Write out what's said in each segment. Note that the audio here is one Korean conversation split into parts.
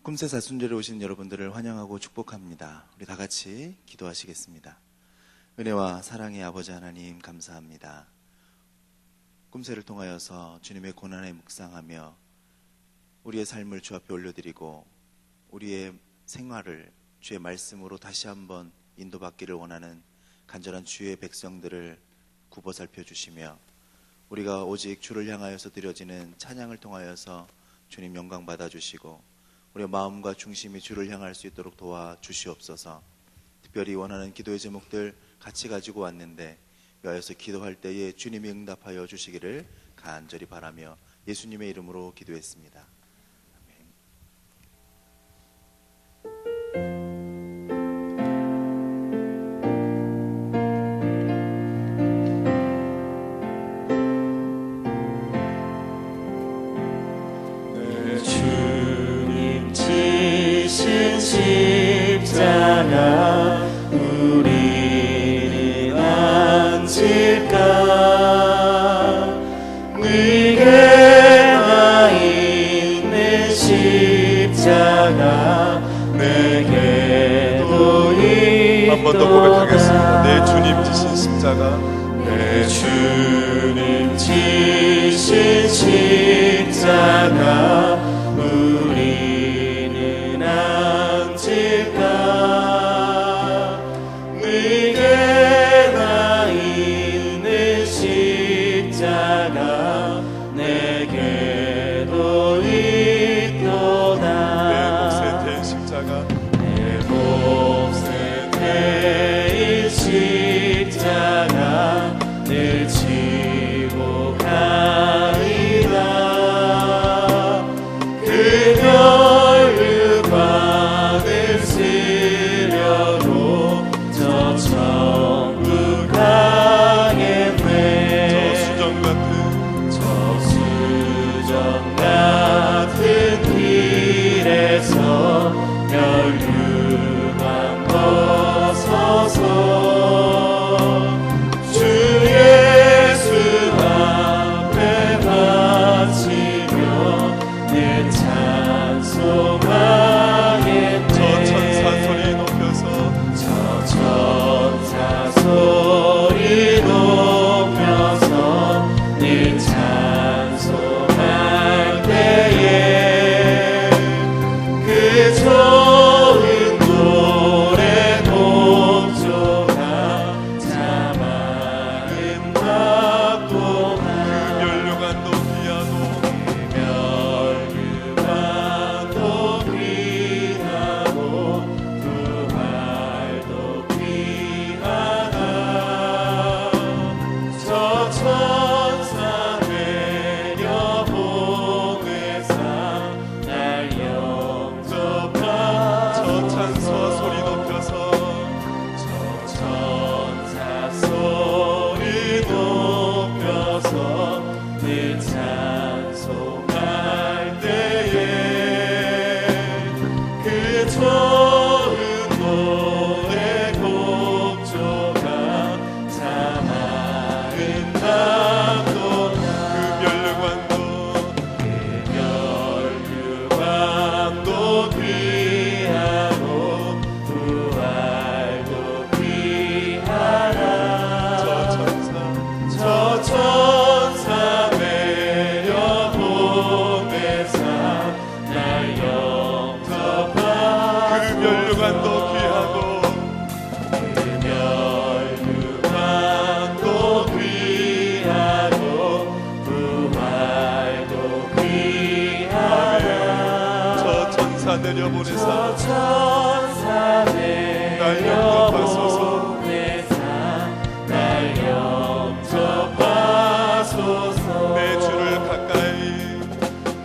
꿈새 사순절에 오신 여러분들을 환영하고 축복합니다. 우리 다 같이 기도하시겠습니다. 은혜와 사랑의 아버지 하나님 감사합니다. 꿈새를 통하여서 주님의 고난에 묵상하며 우리의 삶을 주 앞에 올려드리고 우리의 생활을 주의 말씀으로 다시 한번 인도받기를 원하는 간절한 주의 백성들을 굽어 살펴주시며 우리가 오직 주를 향하여서 드려지는 찬양을 통하여서 주님 영광 받아주시고 우리의 마음과 중심이 주를 향할 수 있도록 도와주시옵소서. 특별히 원하는 기도의 제목들 같이 가지고 왔는데 여기서 기도할 때에 주님이 응답하여 주시기를 간절히 바라며 예수님의 이름으로 기도했습니다. 십자가 우리를 앉을까 네게 나 있는 십자가 내게도 있도다. 한 번 더 고백하겠습니다. 내 주님 지신 십자가 내 주님 지신 십자가 우리는 앉을까 네게 나 있는 십자가 내게도 있도다. 내 몫에 대인 십자가 내 몫에 대인 십자가 늘 지고 가리라. 그녀를 받을 쓰려고 저 천국 가겠네. 저 수정 같은 길에서 멸류관 벗어서 주 예수 앞에 바치며 내 찬송하겠네. 저 천사 소리 높여서 저 천사 소리 높여서 늘 찬송할 때에 그 좋은 노래 독조가 자막은 받고나 멸류관도 귀하고 멸류관도 귀하고 부활도 귀하다. 저 천사 내려보내사 날 영접하. 저 찬사 소리 높여서 저 천사 소리 높여서 늘 찬송할 때에 그 좋은 노래 곡조가 자막은 받도다. 그 멸류관도 귀하고 부활도 귀하라. 저 천사 저 천사 내려보내사 날 영접하. 그 멸류관도 귀하고 그 멸류관도 귀하고 부활도 귀하라. 저 천사 내려보내사 저 천사 영접하소서. 내려보내사 날 영접하소서. 내 주를 가까이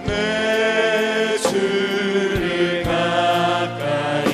내 주를 가까이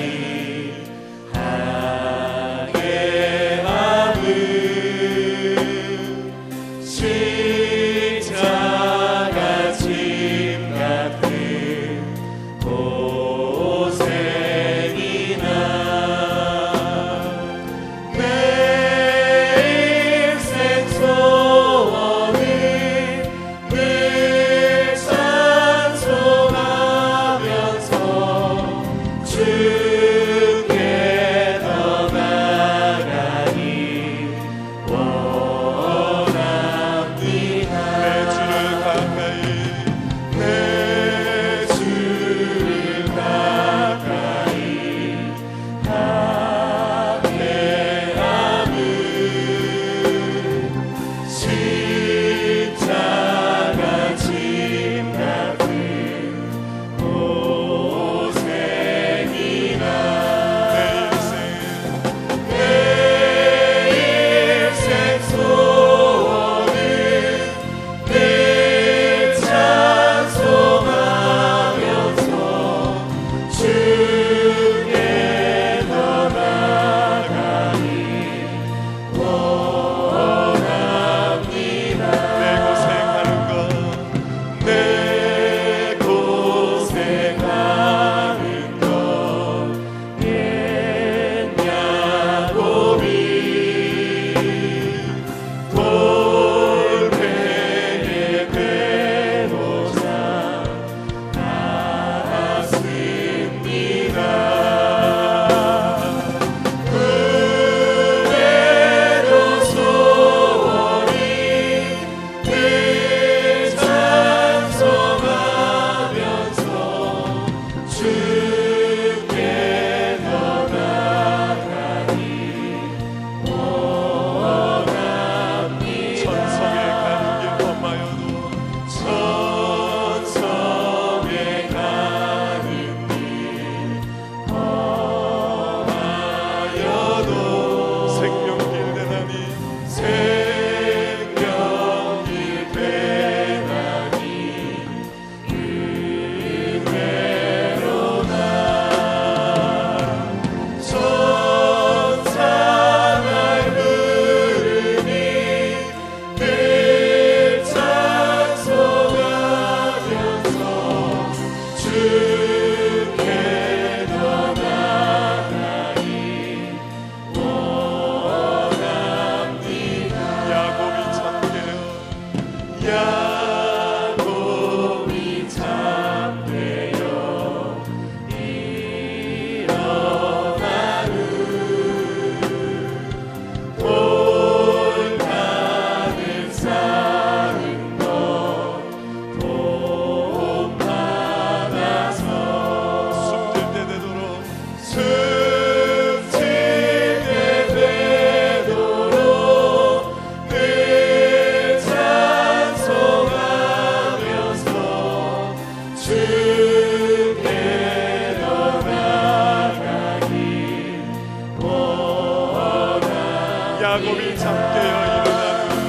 야곱이 잠깨어 일어나니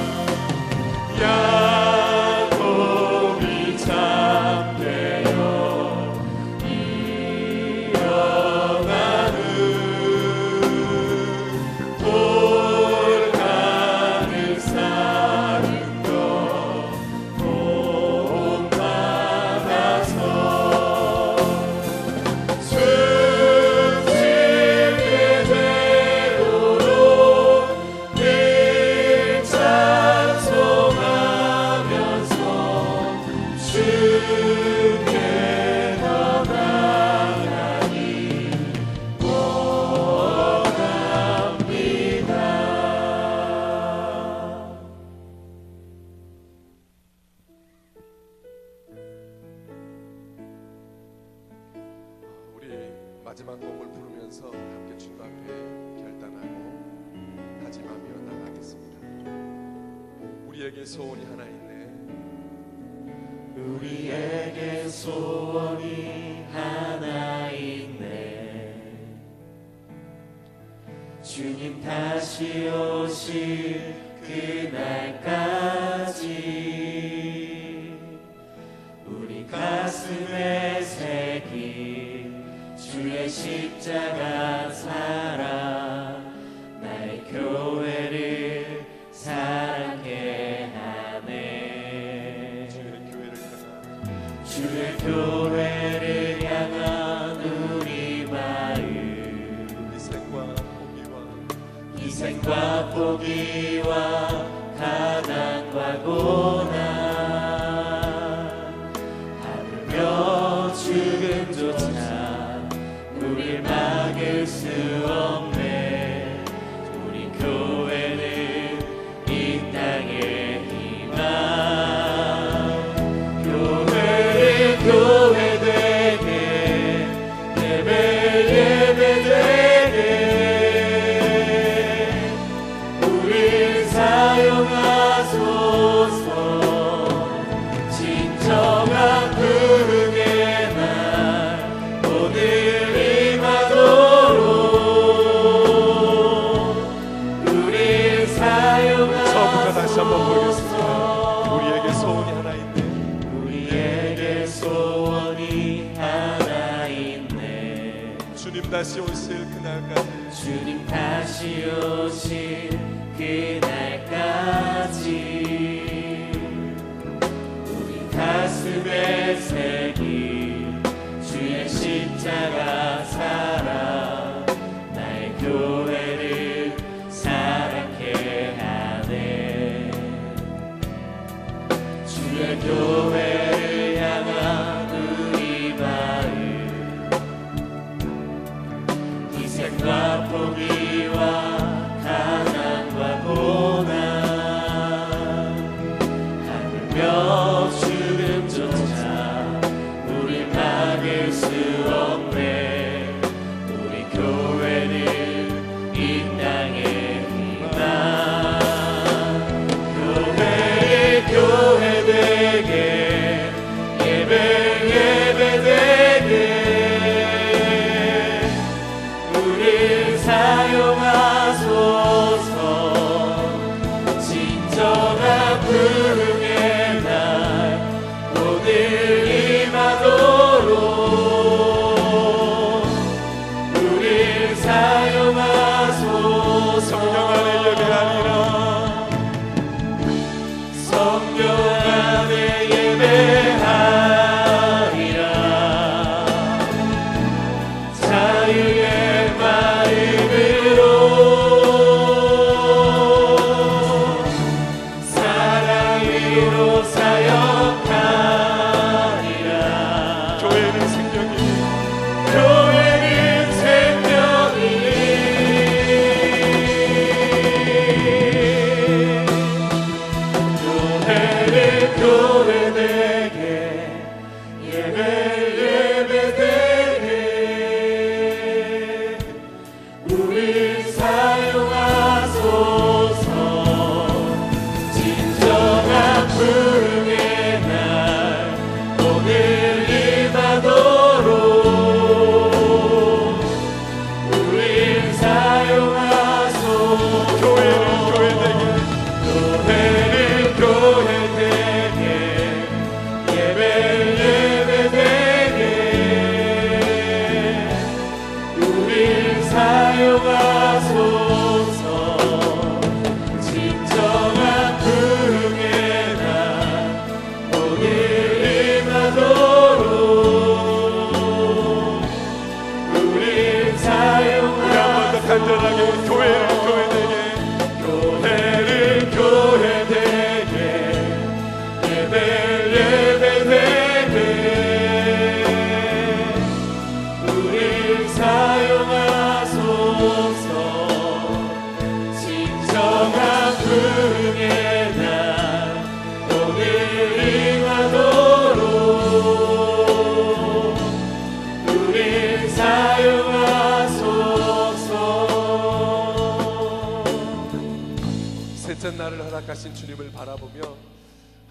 야곱이 잠깨어 일어나는 돌가는 사는 것 본받아서 순진의 대로로 늘 찬송하면서 주께 더 나아가기 원합니다. 우리 마지막 곡을 부르면서 함께 주님 앞에 결단하고 다짐하며 나가겠습니다. 우리에게 소원이 하나 있네. 우리에게 소원이 하나 있네. 주님 다시 오실 그날까지 우리 가슴에 새긴 주의 십자가 사랑 나의 교회를 사랑케 하네. 주의 교회를 향한 우리 마음 희생과 포기와 가난과 고난 하물며 죽음조차 우릴 막을 수 없네. 우리 교회는 이 땅의 희망 교회를 교회 되게 예배 되게 우릴 사용하소서. 진정한 부흥의 날 오늘 임하도록 우릴 사용하소서. 처음부터 다시 한번 부르겠습니다. 우리에게 소원이 하나 있네. 우리에게 소원이 하나 있네. 주님 다시 오실 그날까지 주님 다시 오실 그날까지 우리 가슴에 새긴 주의 십자가 사랑 나의 교회를 사랑케 하네. 주의 교회를 향한 우리 마음 희생과 포기와 가난과 고난 하물며 죽음조차 우릴 막을 수 없네. 우리 교회는 이 땅의 희망 교회를 교회 되게 예배 되게 우릴 사용하소서. 진정한 부흥의 날 오늘 임하도록 우릴 사용하소서. 성령 안에 예배하리라. 성령 안에 예배하리라. 자유의 마음으로 사랑으로 사역하리라. 교회는 생명이 교회는 생명이니 교회를 교회 되게 예배 되게 우릴 사용하소서. 진정한 부흥의 날 오늘 임하도록 우릴 사용하소서. 교회는 사용하소서. 진정한 부흥의 날 오늘 임하도록 우리 사용하소서. 한 번 더 간절하게 교회를 교회되게 예배되게 우리 사용하소서. 진정한 부흥의 날 오늘 임하도록 우리 사용하소서. 셋째 날을 허락하신 주님을 바라보며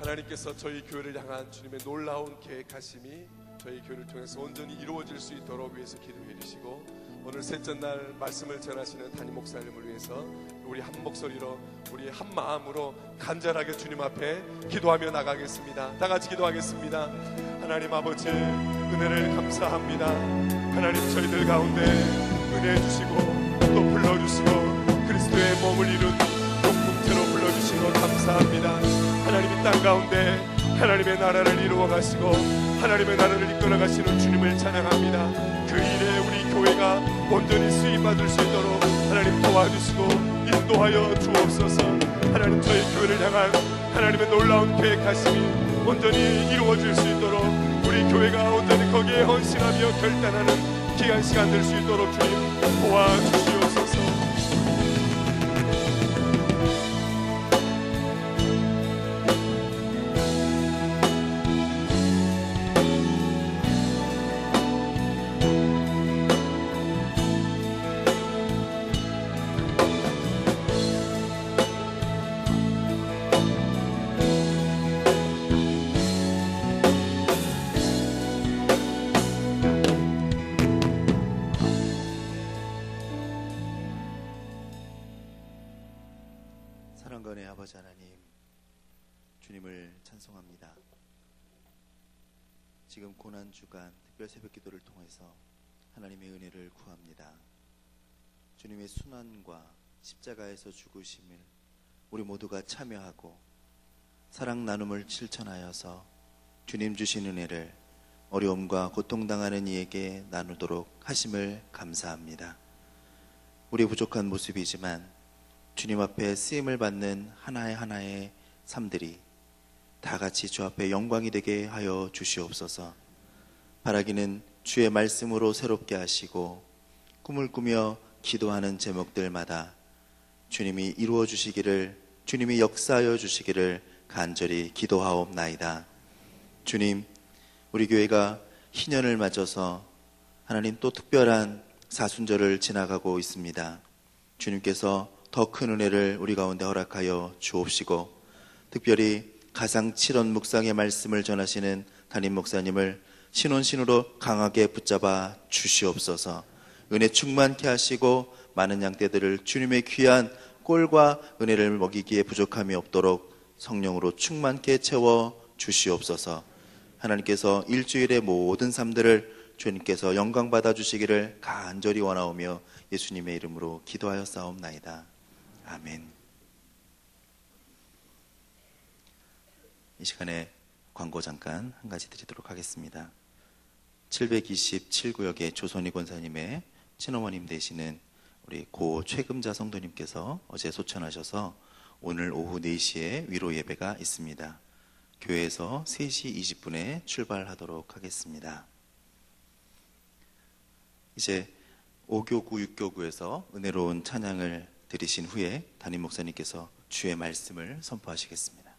하나님께서 저희 교회를 향한 주님의 놀라운 계획하심이 저희 교회를 통해서 온전히 이루어질 수 있도록 위해서 기도해 주시고, 오늘 셋째 날 말씀을 전하시는 담임 목사님을 위해서 우리 한 목소리로 우리 한 마음으로 간절하게 주님 앞에 기도하며 나가겠습니다. 다 같이 기도하겠습니다. 하나님 아버지, 은혜를 감사합니다. 하나님, 저희들 가운데 은혜 주시고 또 불러주시고 그리스도의 몸을 이룬 공동체로 불러주시고 감사합니다. 하나님이 땅 가운데 하나님의 나라를 이루어 가시고 하나님의 나라를 이끌어 가시는 주님을 찬양합니다. 그 일에 우리 교회가 온전히 수임받을 수 있도록 하나님 도와주시고 인도하여 주옵소서. 하나님, 저희 교회를 향한 하나님의 놀라운 계획하심이 온전히 이루어질 수 있도록 우리 교회가 온전히 거기에 헌신하며 결단하는 귀한 시간 될 수 있도록 주님 도와주시옵소서. 사랑권의 아버지 하나님, 주님을 찬송합니다. 지금 고난주간 특별 새벽기도를 통해서 하나님의 은혜를 구합니다. 주님의 순환과 십자가에서 죽으심을 우리 모두가 참여하고 사랑 나눔을 실천하여서 주님 주신 은혜를 어려움과 고통당하는 이에게 나누도록 하심을 감사합니다. 우리 부족한 모습이지만 주님 앞에 쓰임을 받는 하나의 삶들이 다 같이 주 앞에 영광이 되게 하여 주시옵소서. 바라기는 주의 말씀으로 새롭게 하시고 꿈을 꾸며 기도하는 제목들마다 주님이 이루어 주시기를, 주님이 역사하여 주시기를 간절히 기도하옵나이다. 주님, 우리 교회가 희년을 맞아서 하나님 또 특별한 사순절을 지나가고 있습니다. 주님께서 더 큰 은혜를 우리 가운데 허락하여 주옵시고, 특별히 가상 7원 묵상의 말씀을 전하시는 담임 목사님을 신혼신으로 강하게 붙잡아 주시옵소서. 은혜 충만케 하시고 많은 양떼들을 주님의 귀한 꼴과 은혜를 먹이기에 부족함이 없도록 성령으로 충만케 채워 주시옵소서. 하나님께서 일주일의 모든 삶들을 주님께서 영광 받아 주시기를 간절히 원하오며 예수님의 이름으로 기도하여 싸움나이다. 아멘. 이 시간에 광고 잠깐 한 가지 드리도록 하겠습니다. 727구역의 조선희 권사님의 친어머님 되시는 우리 고 최금자 성도님께서 어제 소천하셔서 오늘 오후 4시에 위로 예배가 있습니다. 교회에서 3시 20분에 출발하도록 하겠습니다. 이제 5교구, 6교구에서 은혜로운 찬양을 드리신 후에 담임 목사님께서 주의 말씀을 선포하시겠습니다.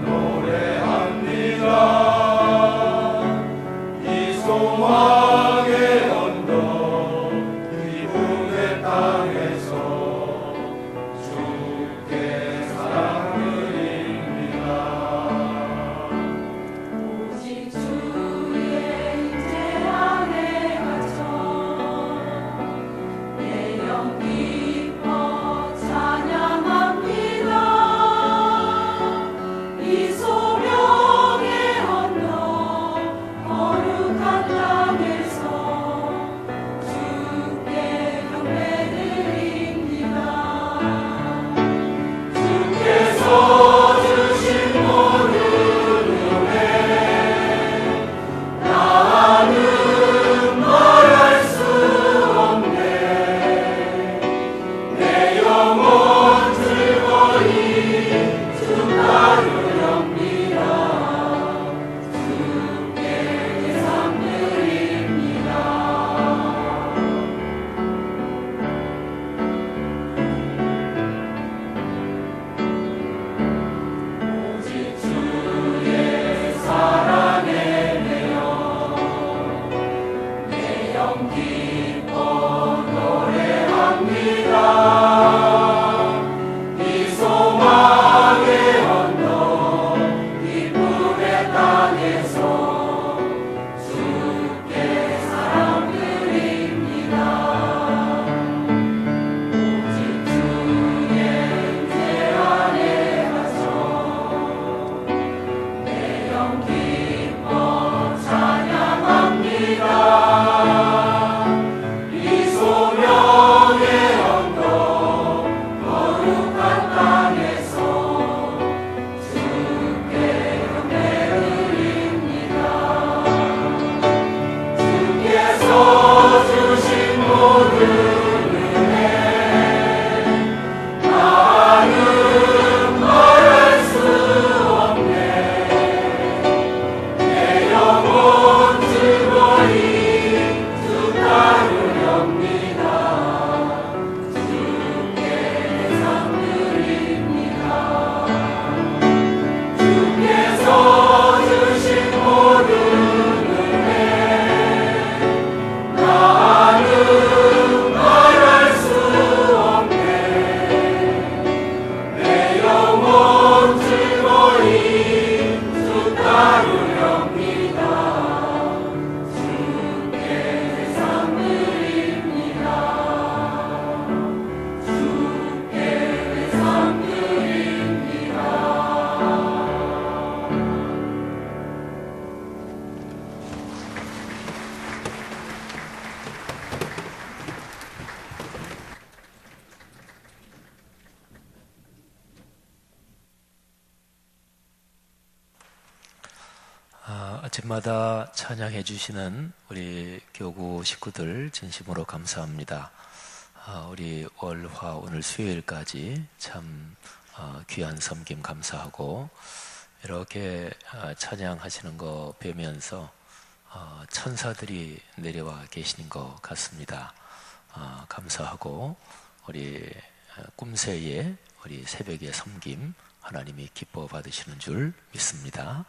노래 아침마다 찬양해 주시는 우리 교구 식구들 진심으로 감사합니다. 우리 월화 오늘 수요일까지 참 귀한 섬김 감사하고 이렇게 찬양하시는 거 뵈면서 천사들이 내려와 계시는 것 같습니다. 감사하고 우리 꿈새의 우리 새벽의 섬김 하나님이 기뻐 받으시는 줄 믿습니다.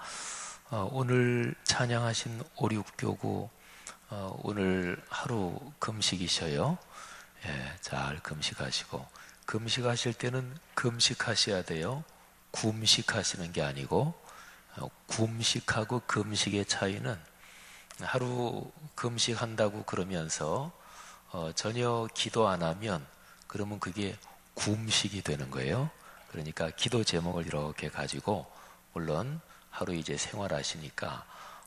오늘 찬양하신 5, 6교구 오늘 하루 금식이셔요. 예, 잘 금식하시고, 금식하실 때는 금식하셔야 돼요. 굼식하시는 게 아니고, 굼식하고 금식의 차이는 하루 금식한다고 그러면서 전혀 기도 안 하면 그러면 그게 굼식이 되는 거예요. 그러니까 기도 제목을 이렇게 가지고, 물론 하루 이제 생활하시니까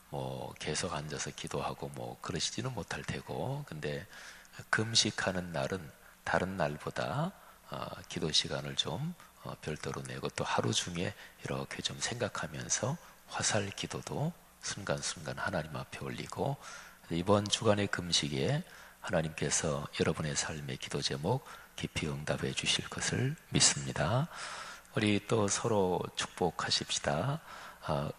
뭐 계속 앉아서 기도하고 뭐 그러시지는 못할 테고, 근데 금식하는 날은 다른 날보다 기도 시간을 좀 별도로 내고, 또 하루 중에 이렇게 좀 생각하면서 화살 기도도 순간순간 하나님 앞에 올리고, 이번 주간의 금식에 하나님께서 여러분의 삶의 기도 제목 깊이 응답해 주실 것을 믿습니다. 우리 또 서로 축복하십시다.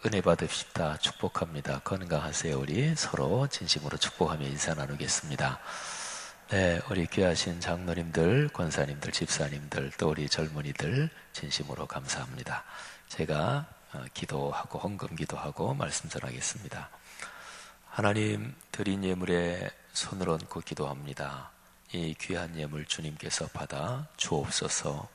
은혜 받읍시다. 축복합니다. 건강하세요. 우리 서로 진심으로 축복하며 인사 나누겠습니다. 네, 우리 귀하신 장로님들, 권사님들, 집사님들, 또 우리 젊은이들 진심으로 감사합니다. 제가 기도하고 헌금 기도하고 말씀 전하겠습니다. 하나님, 드린 예물에 손을 얹고 기도합니다. 이 귀한 예물 주님께서 받아 주옵소서.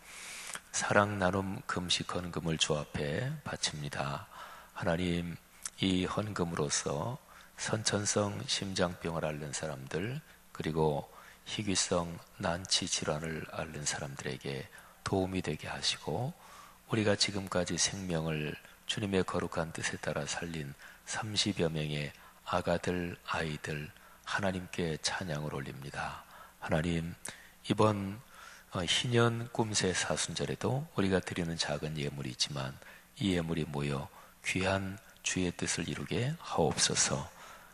사랑 나눔 금식 헌금을 주 앞에 바칩니다. 하나님, 이 헌금으로서 선천성 심장병을 앓는 사람들, 그리고 희귀성 난치 질환을 앓는 사람들에게 도움이 되게 하시고, 우리가 지금까지 생명을 주님의 거룩한 뜻에 따라 살린 30여 명의 아가들, 아이들 하나님께 찬양을 올립니다. 하나님, 이번 희년 꿈새 사순절에도 우리가 드리는 작은 예물이지만 이 예물이 모여 귀한 주의 뜻을 이루게 하옵소서.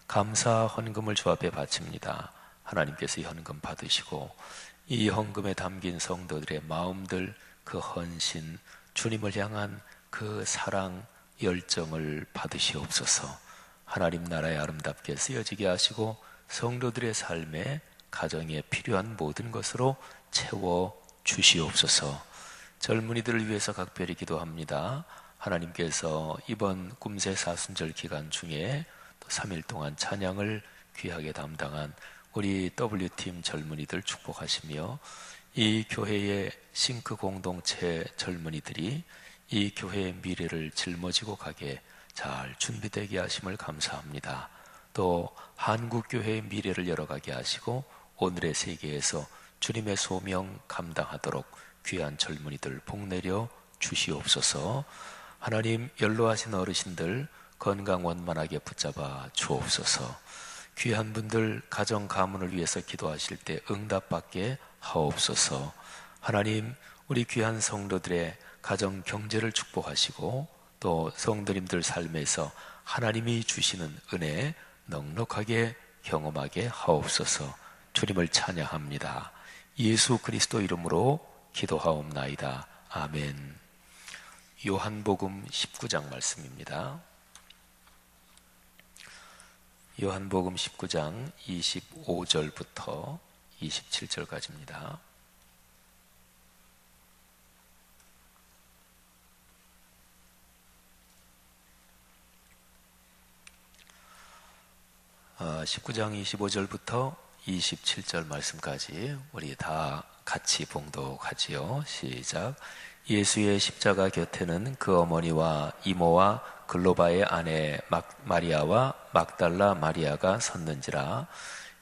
감사 헌금을 주 앞에 바칩니다. 하나님께서 이 헌금 받으시고 이 헌금에 담긴 성도들의 마음들, 그 헌신, 주님을 향한 그 사랑, 열정을 받으시옵소서. 하나님 나라에 아름답게 쓰여지게 하시고 성도들의 삶에, 가정에 필요한 모든 것으로 채워 주시옵소서. 젊은이들을 위해서 각별히 기도합니다. 하나님께서 이번 꿈새 사순절 기간 중에 또 3일 동안 찬양을 귀하게 담당한 우리 W팀 젊은이들 축복하시며, 이 교회의 싱크 공동체 젊은이들이 이 교회의 미래를 짊어지고 가게 잘 준비되게 하심을 감사합니다. 또 한국교회의 미래를 열어가게 하시고 오늘의 세계에서 주님의 소명 감당하도록 귀한 젊은이들 복내려 주시옵소서. 하나님, 연로하신 어르신들 건강 원만하게 붙잡아 주옵소서. 귀한 분들 가정 가문을 위해서 기도하실 때 응답받게 하옵소서. 하나님, 우리 귀한 성도들의 가정 경제를 축복하시고 또 성도님들 삶에서 하나님이 주시는 은혜 넉넉하게 경험하게 하옵소서. 주님을 찬양합니다. 예수 그리스도 이름으로 기도하옵나이다. 아멘. 요한복음 19장 말씀입니다. 요한복음 19장 25절부터 27절까지입니다. 아, 19장 25절부터 27절 말씀까지 우리 다 같이 봉독하지요. 시작. 예수의 십자가 곁에는 그 어머니와 이모와 글로바의 아내 마리아와 막달라 마리아가 섰는지라.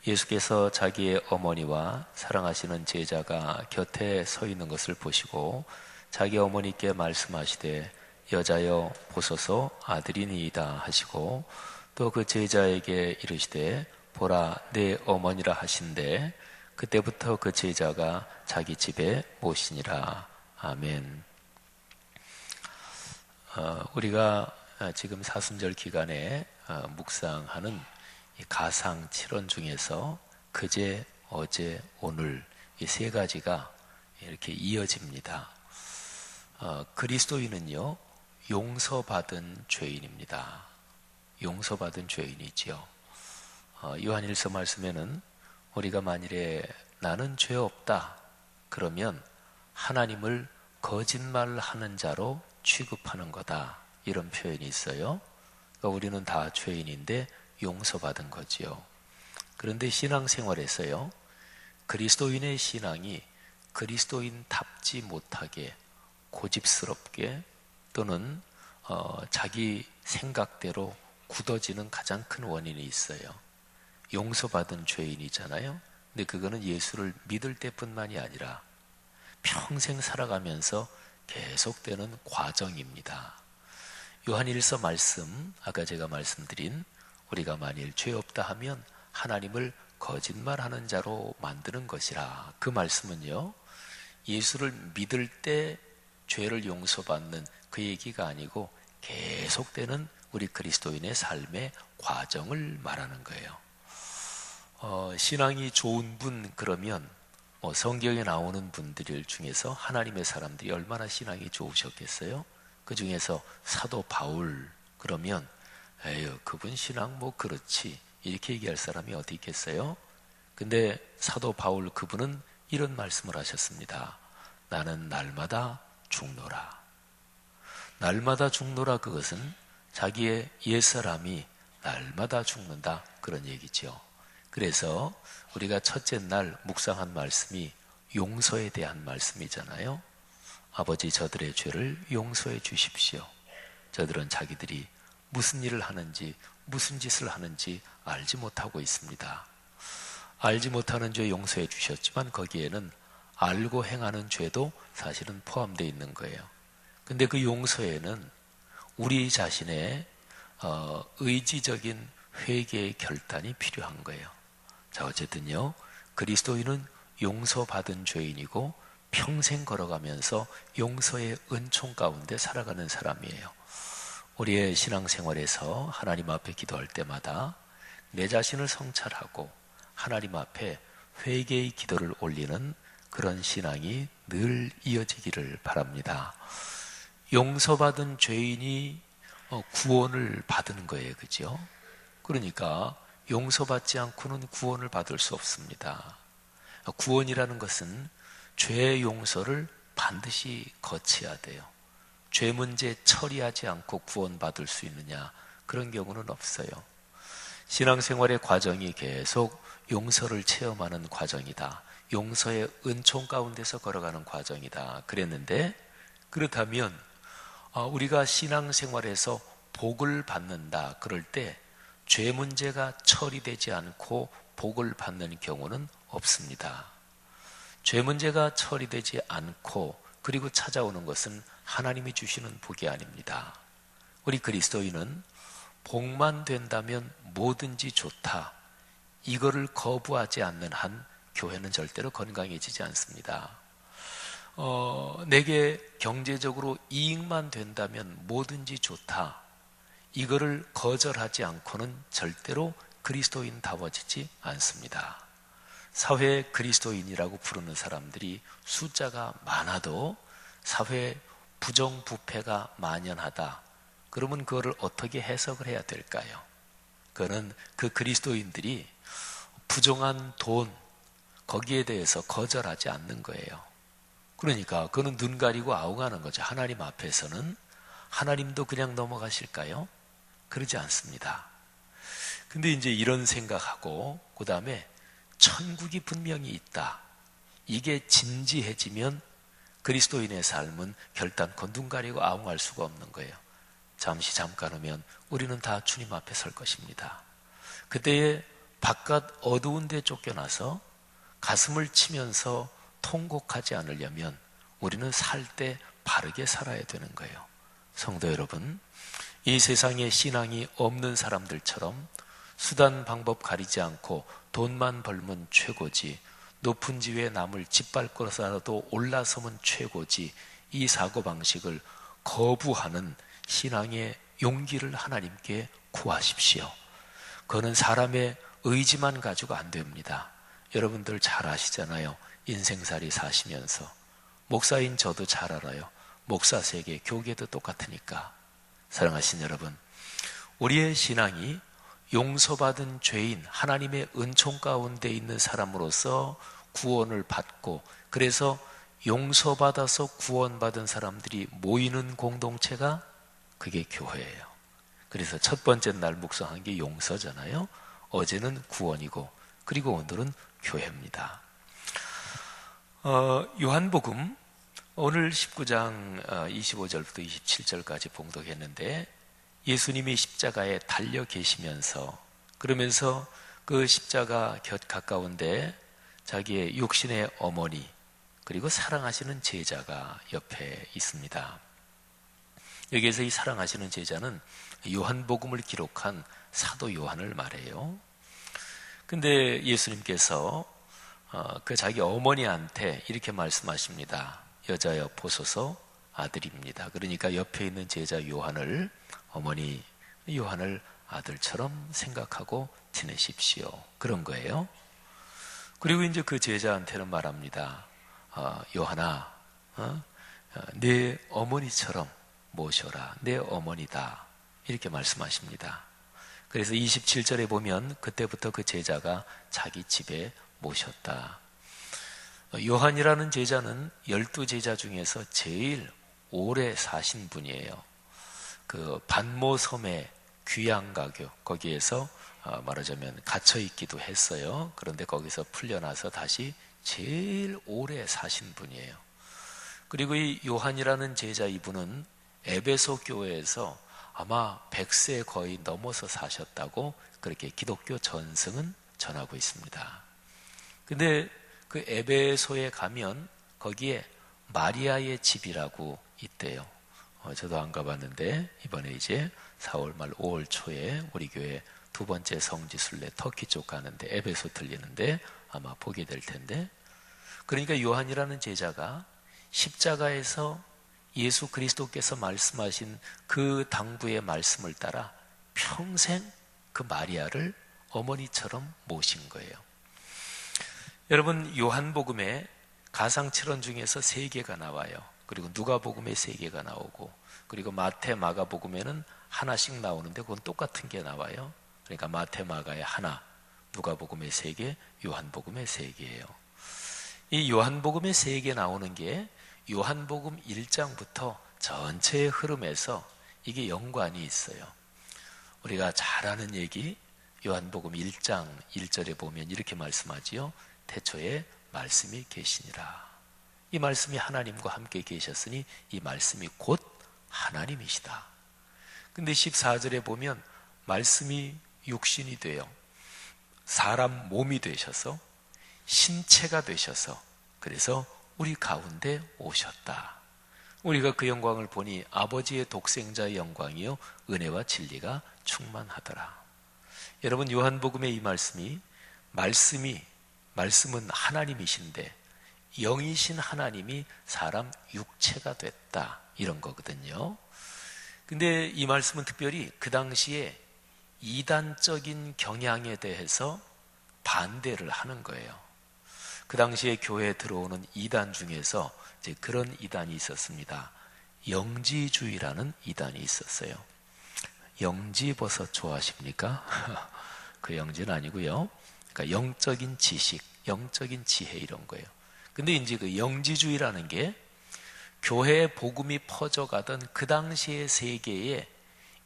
예수께서 자기의 어머니와 사랑하시는 제자가 곁에 서 있는 것을 보시고 자기 어머니께 말씀하시되 여자여 보소서 아들이니이다 하시고, 또 그 제자에게 이르시되 보라 내 어머니라 하신대 그때부터 그 제자가 자기 집에 모시니라. 아멘. 우리가 지금 사순절 기간에 묵상하는 이 가상 7원 중에서 그제, 어제, 오늘 이 세 가지가 이렇게 이어집니다. 그리스도인은요, 용서받은 죄인입니다. 용서받은 죄인이지요. 요한일서 말씀에는 우리가 만일에 나는 죄 없다 그러면 하나님을 거짓말하는 자로 취급하는 거다, 이런 표현이 있어요. 그러니까 우리는 다 죄인인데 용서받은 거지요. 그런데 신앙생활에서요, 그리스도인의 신앙이 그리스도인답지 못하게 고집스럽게 또는 자기 생각대로 굳어지는 가장 큰 원인이 있어요. 용서받은 죄인이잖아요. 근데 그거는 예수를 믿을 때뿐만이 아니라 평생 살아가면서 계속되는 과정입니다. 요한일서 말씀, 아까 제가 말씀드린 우리가 만일 죄 없다 하면 하나님을 거짓말하는 자로 만드는 것이라, 그 말씀은요, 예수를 믿을 때 죄를 용서받는 그 얘기가 아니고 계속되는 우리 그리스도인의 삶의 과정을 말하는 거예요. 신앙이 좋은 분, 그러면 성경에 나오는 분들 중에서 하나님의 사람들이 얼마나 신앙이 좋으셨겠어요? 그 중에서 사도 바울, 그러면 에휴, 그분 신앙 뭐 그렇지, 이렇게 얘기할 사람이 어디 있겠어요? 근데 사도 바울 그분은 이런 말씀을 하셨습니다. 나는 날마다 죽노라. 날마다 죽노라, 그것은 자기의 옛사람이 날마다 죽는다, 그런 얘기죠. 그래서 우리가 첫째 날 묵상한 말씀이 용서에 대한 말씀이잖아요. 아버지, 저들의 죄를 용서해 주십시오. 저들은 자기들이 무슨 일을 하는지, 무슨 짓을 하는지 알지 못하고 있습니다. 알지 못하는 죄 용서해 주셨지만 거기에는 알고 행하는 죄도 사실은 포함되어 있는 거예요. 근데 그 용서에는 우리 자신의 의지적인 회개의 결단이 필요한 거예요. 자, 어쨌든요, 그리스도인은 용서받은 죄인이고 평생 걸어가면서 용서의 은총 가운데 살아가는 사람이에요. 우리의 신앙생활에서 하나님 앞에 기도할 때마다 내 자신을 성찰하고 하나님 앞에 회개의 기도를 올리는 그런 신앙이 늘 이어지기를 바랍니다. 용서받은 죄인이 구원을 받는 거예요, 그죠? 그러니까 용서받지 않고는 구원을 받을 수 없습니다. 구원이라는 것은 죄의 용서를 반드시 거쳐야 돼요. 죄 문제 처리하지 않고 구원받을 수 있느냐, 그런 경우는 없어요. 신앙생활의 과정이 계속 용서를 체험하는 과정이다, 용서의 은총 가운데서 걸어가는 과정이다 그랬는데, 그렇다면 우리가 신앙생활에서 복을 받는다 그럴 때 죄 문제가 처리되지 않고 복을 받는 경우는 없습니다. 죄 문제가 처리되지 않고 그리고 찾아오는 것은 하나님이 주시는 복이 아닙니다. 우리 그리스도인은 복만 된다면 뭐든지 좋다, 이거를 거부하지 않는 한 교회는 절대로 건강해지지 않습니다. 내게 경제적으로 이익만 된다면 뭐든지 좋다, 이거를 거절하지 않고는 절대로 그리스도인다워지지 않습니다. 사회 그리스도인이라고 부르는 사람들이 숫자가 많아도 사회 부정부패가 만연하다, 그러면 그거를 어떻게 해석을 해야 될까요? 그거는 그 그리스도인들이 부정한 돈, 거기에 대해서 거절하지 않는 거예요. 그러니까 그거는 눈 가리고 아웅하는 거죠. 하나님 앞에서는 하나님도 그냥 넘어가실까요? 그러지 않습니다. 근데 이제 이런 생각하고 그 다음에 천국이 분명히 있다, 이게 진지해지면 그리스도인의 삶은 결단코 눈 가리고 아웅할 수가 없는 거예요. 잠깐 후면 우리는 다 주님 앞에 설 것입니다. 그때에 바깥 어두운 데 쫓겨나서 가슴을 치면서 통곡하지 않으려면 우리는 살 때 바르게 살아야 되는 거예요. 성도 여러분, 이 세상에 신앙이 없는 사람들처럼 수단 방법 가리지 않고 돈만 벌면 최고지, 높은 지위에 남을 짓밟고서라도 올라서면 최고지, 이 사고방식을 거부하는 신앙의 용기를 하나님께 구하십시오. 그거는 사람의 의지만 가지고 안 됩니다. 여러분들 잘 아시잖아요. 인생살이 사시면서. 목사인 저도 잘 알아요. 목사 세계, 교계도 똑같으니까. 사랑하신 여러분, 우리의 신앙이 용서받은 죄인, 하나님의 은총 가운데 있는 사람으로서 구원을 받고, 그래서 용서받아서 구원받은 사람들이 모이는 공동체가 그게 교회예요. 그래서 첫 번째 날 묵상한 게 용서잖아요. 어제는 구원이고, 그리고 오늘은 교회입니다. 요한복음 오늘 19장 25절부터 27절까지 봉독했는데, 예수님이 십자가에 달려 계시면서, 그러면서 그 십자가 곁 가까운데 자기의 육신의 어머니 그리고 사랑하시는 제자가 옆에 있습니다. 여기에서 이 사랑하시는 제자는 요한복음을 기록한 사도 요한을 말해요. 근데 예수님께서 그 자기 어머니한테 이렇게 말씀하십니다. 여자여 보소서 아들입니다. 그러니까 옆에 있는 제자 요한을, 어머니 요한을 아들처럼 생각하고 지내십시오. 그런 거예요. 그리고 이제 그 제자한테는 말합니다. 요한아, 내 어머니처럼 모셔라. 내 어머니다. 이렇게 말씀하십니다. 그래서 27절에 보면 그때부터 그 제자가 자기 집에 모셨다. 요한이라는 제자는 12제자 중에서 제일 오래 사신 분이에요. 그 반모섬의 귀양가교, 거기에서 말하자면 갇혀 있기도 했어요. 그런데 거기서 풀려나서 다시 제일 오래 사신 분이에요. 그리고 이 요한이라는 제자 이분은 에베소 교회에서 아마 100세 거의 넘어서 사셨다고 그렇게 기독교 전승은 전하고 있습니다. 근데 그 에베소에 가면 거기에 마리아의 집이라고 있대요. 저도 안 가봤는데 이번에 이제 4월 말 5월 초에 우리 교회 두 번째 성지순례 터키 쪽 가는데 에베소 들리는데 아마 보게 될 텐데, 그러니까 요한이라는 제자가 십자가에서 예수 그리스도께서 말씀하신 그 당부의 말씀을 따라 평생 그 마리아를 어머니처럼 모신 거예요. 여러분, 요한복음에 가상칠언 중에서 3개가 나와요. 그리고 누가복음에 3개가 나오고, 그리고 마태, 마가복음에는 하나씩 나오는데 그건 똑같은 게 나와요. 그러니까 마태, 마가에 하나, 누가복음에 3개, 요한복음에 3개예요. 이 요한복음에 3개 나오는 게 요한복음 1장부터 전체의 흐름에서 이게 연관이 있어요. 우리가 잘 아는 얘기, 요한복음 1장 1절에 보면 이렇게 말씀하지요. 태초에 말씀이 계시니라. 이 말씀이 하나님과 함께 계셨으니 이 말씀이 곧 하나님이시다. 근데 14절에 보면 말씀이 육신이 되어 사람 몸이 되셔서 신체가 되셔서 그래서 우리 가운데 오셨다. 우리가 그 영광을 보니 아버지의 독생자의 영광이요 은혜와 진리가 충만하더라. 여러분, 요한복음의 이 말씀은 하나님이신데 영이신 하나님이 사람 육체가 됐다, 이런 거거든요. 근데 이 말씀은 특별히 그 당시에 이단적인 경향에 대해서 반대를 하는 거예요. 그 당시에 교회에 들어오는 이단 중에서 이제 그런 이단이 있었습니다. 영지주의라는 이단이 있었어요. 영지버섯 좋아하십니까? 그 영지는 아니고요. 그러니까 영적인 지식, 영적인 지혜 이런 거예요. 근데 이제 그 영지주의라는 게 교회의 복음이 퍼져가던 그 당시의 세계에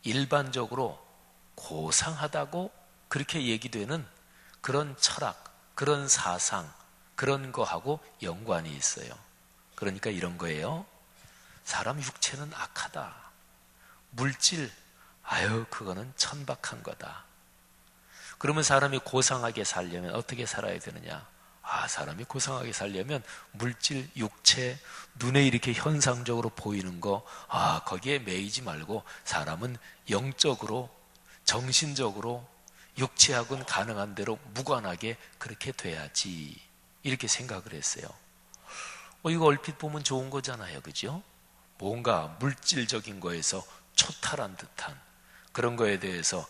일반적으로 고상하다고 그렇게 얘기되는 그런 철학, 그런 사상, 그런 거하고 연관이 있어요. 그러니까 이런 거예요. 사람 육체는 악하다. 물질, 그거는 천박한 거다. 그러면 사람이 고상하게 살려면 어떻게 살아야 되느냐? 사람이 고상하게 살려면 물질, 육체, 눈에 이렇게 현상적으로 보이는 거, 거기에 매이지 말고 사람은 영적으로, 정신적으로, 육체하고는 가능한 대로 무관하게 그렇게 돼야지. 이렇게 생각을 했어요. 이거 얼핏 보면 좋은 거잖아요. 그죠? 뭔가 물질적인 거에서 초탈한 듯한 그런 거에 대해서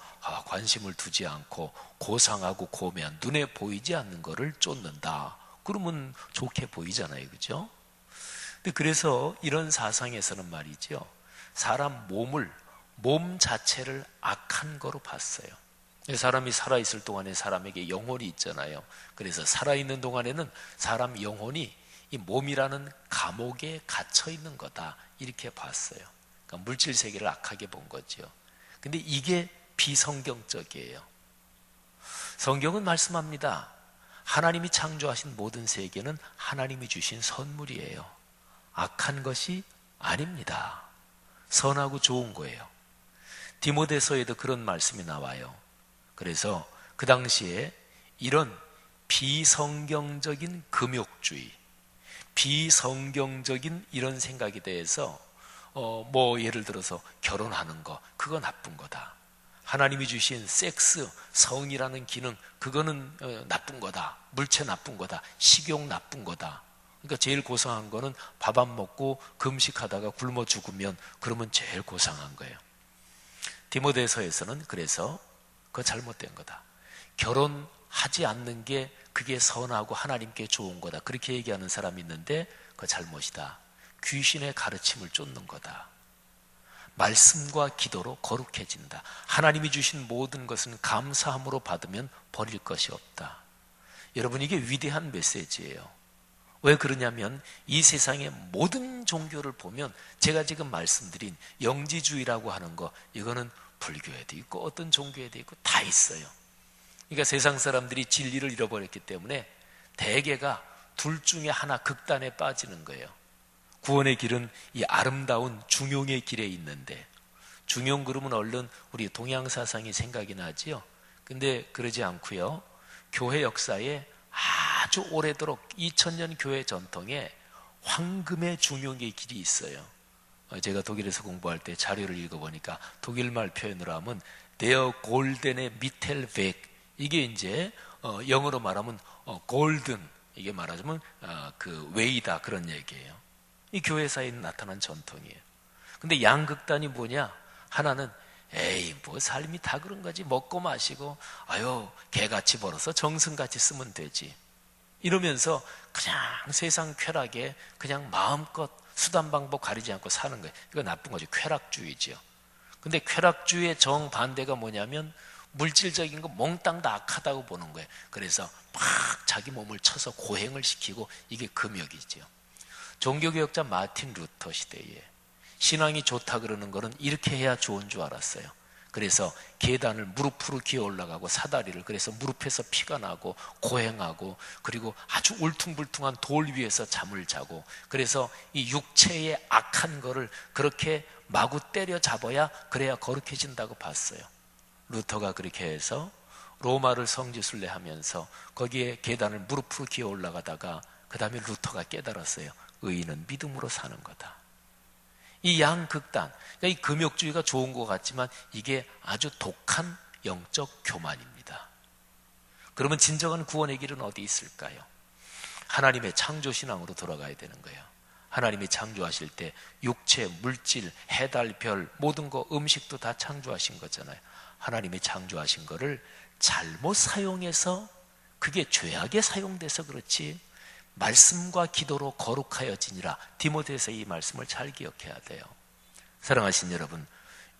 관심을 두지 않고 고상하고 고매한 눈에 보이지 않는 거를 쫓는다. 그러면 좋게 보이잖아요. 그죠? 근데 그래서 이런 사상에서는 말이죠. 사람 몸 자체를 악한 거로 봤어요. 사람이 살아있을 동안에 사람에게 영혼이 있잖아요. 그래서 살아있는 동안에는 사람 영혼이 이 몸이라는 감옥에 갇혀 있는 거다. 이렇게 봤어요. 그러니까 물질 세계를 악하게 본 거죠. 근데 이게 비성경적이에요. 성경은 말씀합니다. 하나님이 창조하신 모든 세계는 하나님이 주신 선물이에요. 악한 것이 아닙니다. 선하고 좋은 거예요. 디모데서에도 그런 말씀이 나와요. 그래서 그 당시에 이런 비성경적인 금욕주의, 비성경적인 이런 생각에 대해서 예를 들어서 결혼하는 거, 그거 나쁜 거다. 하나님이 주신 섹스, 성이라는 기능, 그거는 나쁜 거다. 물체 나쁜 거다. 식욕 나쁜 거다. 그러니까 제일 고상한 거는 밥 안 먹고 금식하다가 굶어 죽으면 그러면 제일 고상한 거예요. 디모데서에서는 그래서 그거 잘못된 거다. 결혼하지 않는 게 그게 선하고 하나님께 좋은 거다. 그렇게 얘기하는 사람이 있는데 그거 잘못이다. 귀신의 가르침을 쫓는 거다. 말씀과 기도로 거룩해진다. 하나님이 주신 모든 것은 감사함으로 받으면 버릴 것이 없다. 여러분, 이게 위대한 메시지예요. 왜 그러냐면 이 세상의 모든 종교를 보면 제가 지금 말씀드린 영지주의라고 하는 거, 이거는 불교에도 있고 어떤 종교에도 있고 다 있어요. 그러니까 세상 사람들이 진리를 잃어버렸기 때문에 대개가 둘 중에 하나 극단에 빠지는 거예요. 구원의 길은 이 아름다운 중용의 길에 있는데, 중용 그러면 얼른 우리 동양 사상이 생각이 나지요. 근데 그러지 않고요. 교회 역사에 아주 오래도록 2000년 교회 전통에 황금의 중용의 길이 있어요. 제가 독일에서 공부할 때 자료를 읽어보니까 독일말 표현으로 하면 Der goldene Mittelweg, 이게 이제 영어로 말하면 골든, 이게 말하자면 그 웨이다, 그런 얘기예요. 이 교회사에 나타난 전통이에요. 근데 양극단이 뭐냐? 하나는 에이 뭐 삶이 다 그런 거지, 먹고 마시고 아유 개같이 벌어서 정승같이 쓰면 되지, 이러면서 그냥 세상 쾌락에 그냥 마음껏 수단 방법 가리지 않고 사는 거예요. 이거 나쁜 거죠. 쾌락주의죠. 근데 쾌락주의의 정반대가 뭐냐면 물질적인 거 몽땅 다 악하다고 보는 거예요. 그래서 막 자기 몸을 쳐서 고행을 시키고, 이게 금욕이죠. 종교개혁자 마틴 루터 시대에 신앙이 좋다 그러는 거는 이렇게 해야 좋은 줄 알았어요. 그래서 계단을 무릎으로 기어 올라가고 사다리를, 그래서 무릎에서 피가 나고 고행하고, 그리고 아주 울퉁불퉁한 돌 위에서 잠을 자고, 그래서 이 육체의 악한 거를 그렇게 마구 때려 잡아야 그래야 거룩해진다고 봤어요. 루터가 그렇게 해서 로마를 성지순례 하면서 거기에 계단을 무릎으로 기어 올라가다가 그 다음에 루터가 깨달았어요. 의인은 믿음으로 사는 거다. 이 양극단, 그러니까 이 금욕주의가 좋은 것 같지만 이게 아주 독한 영적 교만입니다. 그러면 진정한 구원의 길은 어디 있을까요? 하나님의 창조신앙으로 돌아가야 되는 거예요. 하나님이 창조하실 때 육체, 물질, 해달, 별, 모든 거, 음식도 다 창조하신 거잖아요. 하나님이 창조하신 거를 잘못 사용해서 그게 죄악에 사용돼서 그렇지, 말씀과 기도로 거룩하여지니라. 디모데서 이 말씀을 잘 기억해야 돼요. 사랑하신 여러분,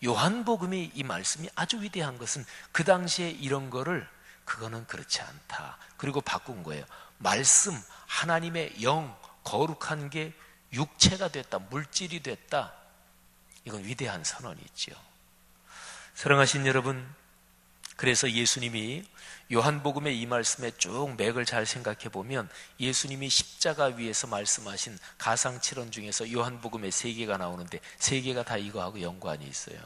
요한복음의 이 말씀이 아주 위대한 것은 그 당시에 이런 거를 그거는 그렇지 않다. 그리고 바꾼 거예요. 말씀, 하나님의 영, 거룩한 게 육체가 됐다, 물질이 됐다. 이건 위대한 선언이 있죠. 사랑하신 여러분, 그래서 예수님이 요한복음의 이 말씀에 쭉 맥을 잘 생각해 보면 예수님이 십자가 위에서 말씀하신 가상칠언 중에서 요한복음에 3개가 나오는데 3개가 다 이거하고 연관이 있어요.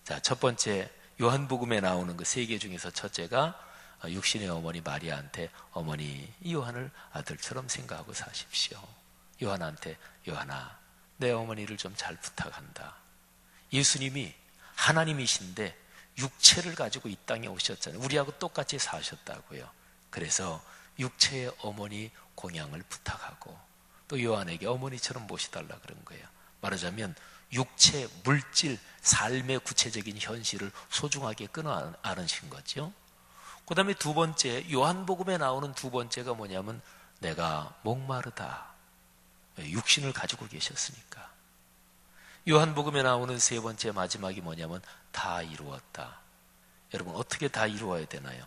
자, 첫 번째 요한복음에 나오는 그 3개 중에서 첫째가 육신의 어머니 마리아한테 어머니 이 요한을 아들처럼 생각하고 사십시오. 요한한테 요한아 내 어머니를 좀 잘 부탁한다. 예수님이 하나님이신데 육체를 가지고 이 땅에 오셨잖아요. 우리하고 똑같이 사셨다고요. 그래서 육체의 어머니 공양을 부탁하고 또 요한에게 어머니처럼 모시달라 그런 거예요. 말하자면 육체, 물질, 삶의 구체적인 현실을 소중하게 끊어 안으신 거죠. 그 다음에 두 번째, 요한복음에 나오는 두 번째가 뭐냐면 내가 목마르다. 육신을 가지고 계셨으니까. 요한복음에 나오는 세 번째 마지막이 뭐냐면 다 이루었다. 여러분 어떻게 다 이루어야 되나요?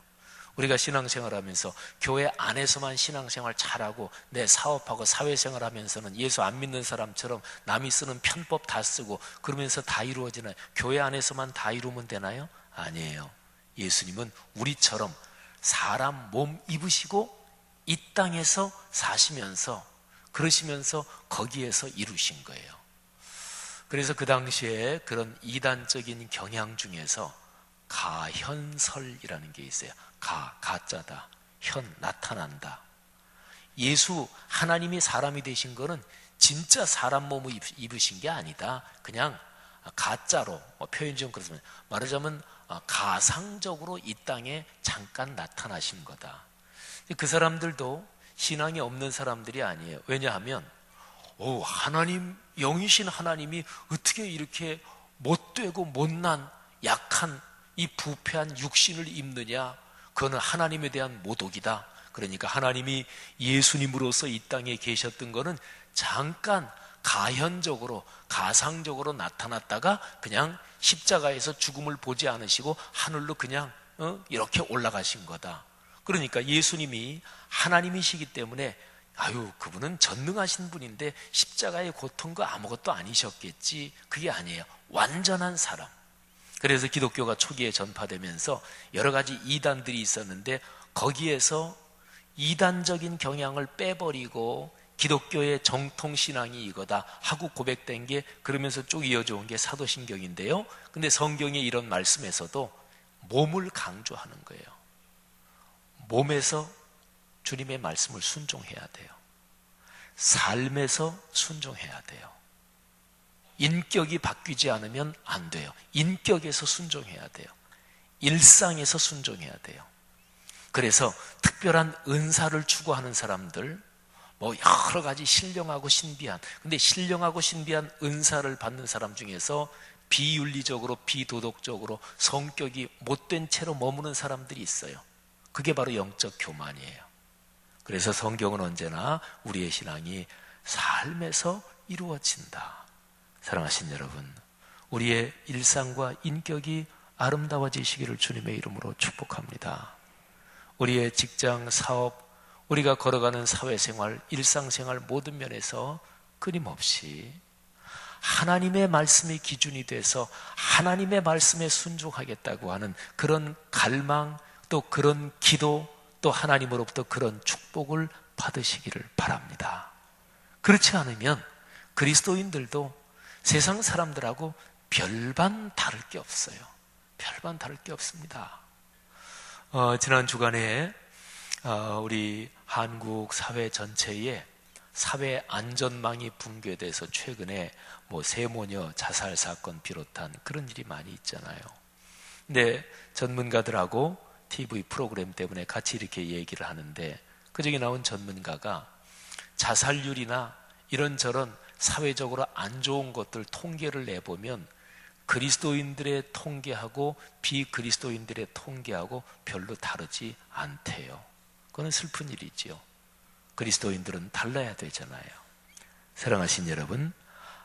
우리가 신앙생활하면서 교회 안에서만 신앙생활 잘하고 내 사업하고 사회생활 하면서는 예수 안 믿는 사람처럼 남이 쓰는 편법 다 쓰고 그러면서 다 이루어지나요? 교회 안에서만 다 이루면 되나요? 아니에요. 예수님은 우리처럼 사람 몸 입으시고 이 땅에서 사시면서 그러시면서 거기에서 이루신 거예요. 그래서 그 당시에 그런 이단적인 경향 중에서 가현설이라는 게 있어요. 가짜다. 현, 나타난다. 예수, 하나님이 사람이 되신 거는 진짜 사람 몸을 입으신 게 아니다. 그냥 가짜로, 표현 좀 그렇습니다. 말하자면 가상적으로 이 땅에 잠깐 나타나신 거다. 그 사람들도 신앙이 없는 사람들이 아니에요. 왜냐하면 하나님, 영이신 하나님이 어떻게 이렇게 못되고 못난 약한 이 부패한 육신을 입느냐? 그거는 하나님에 대한 모독이다. 그러니까 하나님이 예수님으로서 이 땅에 계셨던 거는 잠깐 가현적으로, 가상적으로 나타났다가 그냥 십자가에서 죽음을 보지 않으시고 하늘로 그냥 이렇게 올라가신 거다. 그러니까 예수님이 하나님이시기 때문에 그분은 전능하신 분인데 십자가의 고통과 아무것도 아니셨겠지. 그게 아니에요. 완전한 사람. 그래서 기독교가 초기에 전파되면서 여러 가지 이단들이 있었는데 거기에서 이단적인 경향을 빼버리고 기독교의 정통신앙이 이거다 하고 고백된 게 그러면서 쭉 이어져 온 게 사도신경인데요. 근데 성경의 이런 말씀에서도 몸을 강조하는 거예요. 몸에서 주님의 말씀을 순종해야 돼요. 삶에서 순종해야 돼요. 인격이 바뀌지 않으면 안 돼요. 인격에서 순종해야 돼요. 일상에서 순종해야 돼요. 그래서 특별한 은사를 추구하는 사람들, 여러 가지 신령하고 신비한, 근데 신령하고 신비한 은사를 받는 사람 중에서 비윤리적으로, 비도덕적으로 성격이 못된 채로 머무는 사람들이 있어요. 그게 바로 영적 교만이에요. 그래서 성경은 언제나 우리의 신앙이 삶에서 이루어진다. 사랑하신 여러분, 우리의 일상과 인격이 아름다워지시기를 주님의 이름으로 축복합니다. 우리의 직장, 사업, 우리가 걸어가는 사회생활, 일상생활 모든 면에서 끊임없이 하나님의 말씀이 기준이 돼서 하나님의 말씀에 순종하겠다고 하는 그런 갈망, 또 그런 기도, 또 하나님으로부터 그런 축복을 받으시기를 바랍니다. 그렇지 않으면 그리스도인들도 세상 사람들하고 별반 다를 게 없어요. 별반 다를 게 없습니다. 지난 주간에 우리 한국 사회 전체에 사회 안전망이 붕괴돼서 최근에 세모녀 자살 사건 비롯한 그런 일이 많이 있잖아요. 근데 전문가들하고 TV 프로그램 때문에 같이 이렇게 얘기를 하는데 그중에 나온 전문가가 자살률이나 이런저런 사회적으로 안 좋은 것들 통계를 내보면 그리스도인들의 통계하고 비그리스도인들의 통계하고 별로 다르지 않대요. 그건 슬픈 일이지요. 그리스도인들은 달라야 되잖아요. 사랑하신 여러분,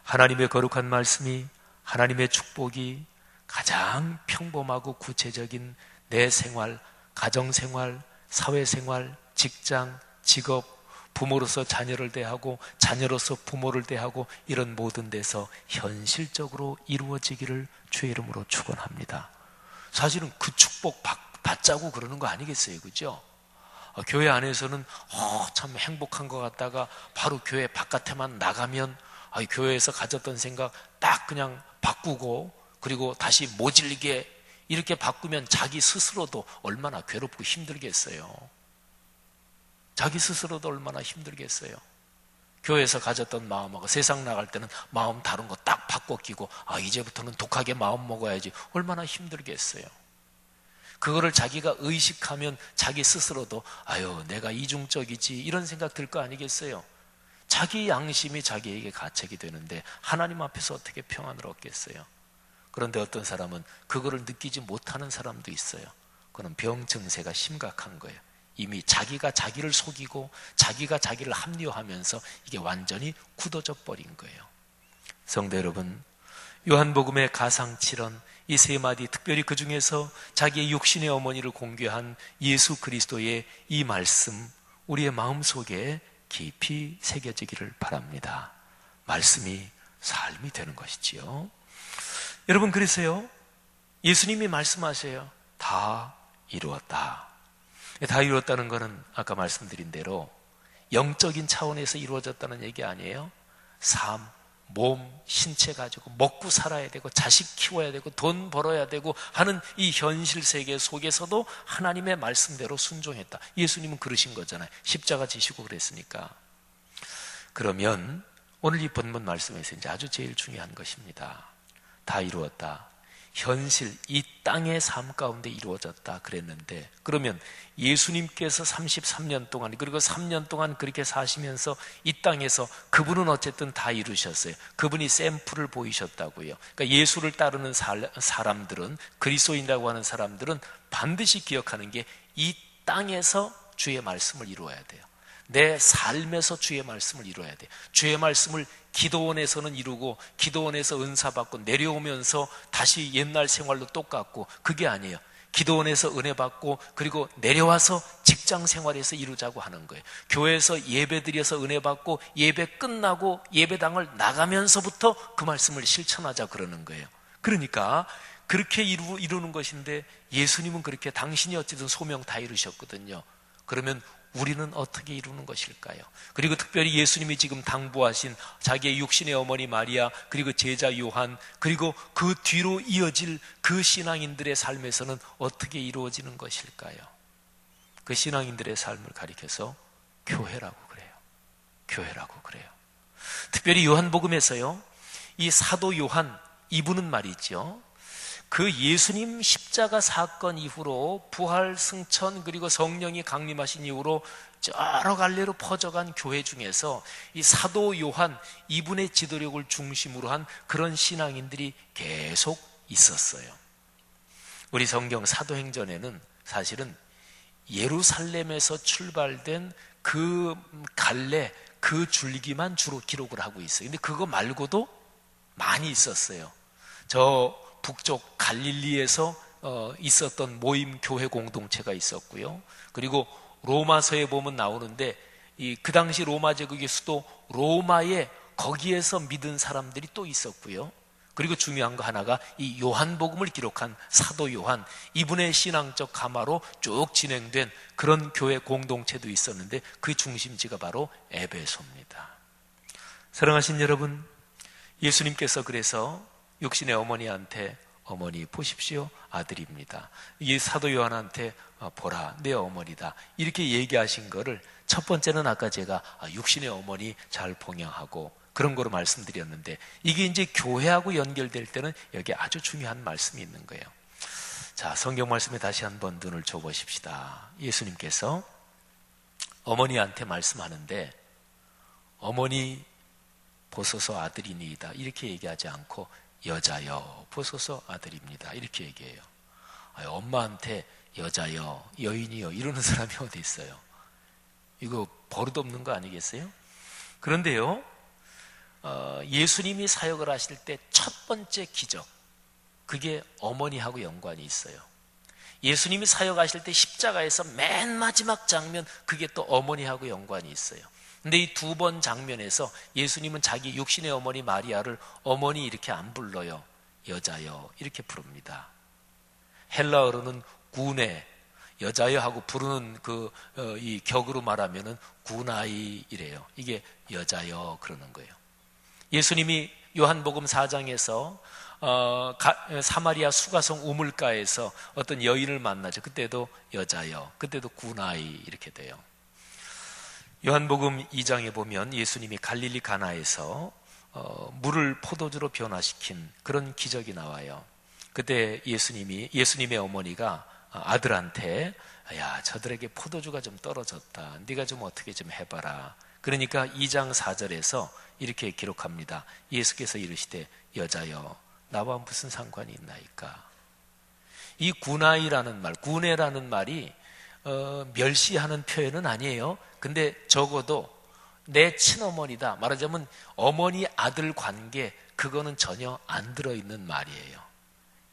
하나님의 거룩한 말씀이, 하나님의 축복이 가장 평범하고 구체적인 내 생활, 가정생활, 사회생활, 직장, 직업, 부모로서 자녀를 대하고 자녀로서 부모를 대하고 이런 모든 데서 현실적으로 이루어지기를 주의 이름으로 축원합니다. 사실은 그 축복 받자고 그러는 거 아니겠어요, 그죠? 교회 안에서는 참 행복한 것 같다가 바로 교회 바깥에만 나가면 교회에서 가졌던 생각 딱 그냥 바꾸고 그리고 다시 모질게 이렇게 바꾸면 자기 스스로도 얼마나 괴롭고 힘들겠어요. 자기 스스로도 얼마나 힘들겠어요. 교회에서 가졌던 마음하고 세상 나갈 때는 마음 다른 거 딱 바꿔 끼고 이제부터는 독하게 마음 먹어야지 얼마나 힘들겠어요. 그거를 자기가 의식하면 자기 스스로도 내가 이중적이지 이런 생각 들 거 아니겠어요. 자기 양심이 자기에게 가책이 되는데 하나님 앞에서 어떻게 평안을 얻겠어요? 그런데 어떤 사람은 그거를 느끼지 못하는 사람도 있어요. 그건 병 증세가 심각한 거예요. 이미 자기가 자기를 속이고 자기가 자기를 합리화하면서 이게 완전히 굳어져 버린 거예요. 성도 여러분, 요한복음의 가상 7언 이 세 마디, 특별히 그 중에서 자기의 육신의 어머니를 공개한 예수 그리스도의 이 말씀, 우리의 마음속에 깊이 새겨지기를 바랍니다. 말씀이 삶이 되는 것이지요. 여러분, 그래서요, 예수님이 말씀하세요. 다 이루었다. 다 이루었다는 것은 아까 말씀드린 대로 영적인 차원에서 이루어졌다는 얘기 아니에요. 삶, 몸, 신체 가지고 먹고 살아야 되고 자식 키워야 되고 돈 벌어야 되고 하는 이 현실 세계 속에서도 하나님의 말씀대로 순종했다. 예수님은 그러신 거잖아요. 십자가 지시고 그랬으니까. 그러면 오늘 이 본문 말씀에서 이제 아주 제일 중요한 것입니다. 다 이루었다. 현실, 이 땅의 삶 가운데 이루어졌다 그랬는데, 그러면 예수님께서 33년 동안, 그리고 3년 동안 그렇게 사시면서 이 땅에서 그분은 어쨌든 다 이루셨어요. 그분이 샘플을 보이셨다고요. 그러니까 예수를 따르는 사람들은, 그리스도인이라고 하는 사람들은 반드시 기억하는 게 이 땅에서 주의 말씀을 이루어야 돼요. 내 삶에서 주의 말씀을 이루어야 돼요. 주의 말씀을 기도원에서는 이루고 기도원에서 은사받고 내려오면서 다시 옛날 생활로 똑같고, 그게 아니에요. 기도원에서 은혜 받고 그리고 내려와서 직장 생활에서 이루자고 하는 거예요. 교회에서 예배 드려서 은혜 받고 예배 끝나고 예배당을 나가면서부터 그 말씀을 실천하자 그러는 거예요. 그러니까 그렇게 이루는 것인데, 예수님은 그렇게 당신이 어쨌든 소명 다 이루셨거든요. 그러면 우리는 어떻게 이루는 것일까요? 그리고 특별히 예수님이 지금 당부하신 자기의 육신의 어머니 마리아, 그리고 제자 요한, 그리고 그 뒤로 이어질 그 신앙인들의 삶에서는 어떻게 이루어지는 것일까요? 그 신앙인들의 삶을 가리켜서 교회라고 그래요. 교회라고 그래요. 특별히 요한복음에서요, 이 사도 요한, 이분은 말이죠, 그 예수님 십자가 사건 이후로 부활, 승천, 그리고 성령이 강림하신 이후로 여러 갈래로 퍼져간 교회 중에서 이 사도 요한, 이분의 지도력을 중심으로 한 그런 신앙인들이 계속 있었어요. 우리 성경 사도행전에는 사실은 예루살렘에서 출발된 그 갈래, 그 줄기만 주로 기록을 하고 있어요. 근데 그거 말고도 많이 있었어요. 저 북쪽 갈릴리에서 있었던 모임 교회 공동체가 있었고요. 그리고 로마서에 보면 나오는데, 그 당시 로마 제국의 수도 로마에 거기에서 믿은 사람들이 또 있었고요. 그리고 중요한 거 하나가 이 요한복음을 기록한 사도 요한, 이분의 신앙적 가마로 쭉 진행된 그런 교회 공동체도 있었는데, 그 중심지가 바로 에베소입니다. 사랑하신 여러분, 예수님께서 그래서 육신의 어머니한테, 어머니 보십시오, 아들입니다. 이 사도 요한한테 보라, 내 어머니다, 이렇게 얘기하신 거를 첫 번째는 아까 제가 육신의 어머니 잘 봉양하고 그런 거로 말씀드렸는데, 이게 이제 교회하고 연결될 때는 여기 아주 중요한 말씀이 있는 거예요. 자, 성경 말씀에 다시 한번 눈을 줘보십시다. 예수님께서 어머니한테 말씀하는데, 어머니 보소서 아들이니이다 이렇게 얘기하지 않고 여자여 보소서 아들입니다 이렇게 얘기해요. 엄마한테 여자여, 여인이여 이러는 사람이 어디 있어요? 이거 버릇없는 거 아니겠어요? 그런데요, 예수님이 사역을 하실 때 첫 번째 기적, 그게 어머니하고 연관이 있어요. 예수님이 사역하실 때 십자가에서 맨 마지막 장면, 그게 또 어머니하고 연관이 있어요. 근데 이 두 번 장면에서 예수님은 자기 육신의 어머니 마리아를 어머니 이렇게 안 불러요. 여자여 이렇게 부릅니다. 헬라어로는 구네, 여자여 하고 부르는 이 격으로 말하면은 구나이 이래요. 이게 여자여 그러는 거예요. 예수님이 요한복음 4장에서 사마리아 수가성 우물가에서 어떤 여인을 만나죠. 그때도 여자여, 그때도 구나이 이렇게 돼요. 요한복음 2장에 보면 예수님이 갈릴리 가나에서 물을 포도주로 변화시킨 그런 기적이 나와요. 그때 예수님의 어머니가 아들한테, 야, 저들에게 포도주가 좀 떨어졌다, 네가 좀 어떻게 좀 해봐라. 그러니까 2장 4절에서 이렇게 기록합니다. 예수께서 이르시되 여자여 나와 무슨 상관이 있나이까. 이 구나이라는 말, 구네라는 말이 멸시하는 표현은 아니에요. 근데 적어도 내 친어머니다, 말하자면 어머니 아들 관계, 그거는 전혀 안 들어있는 말이에요.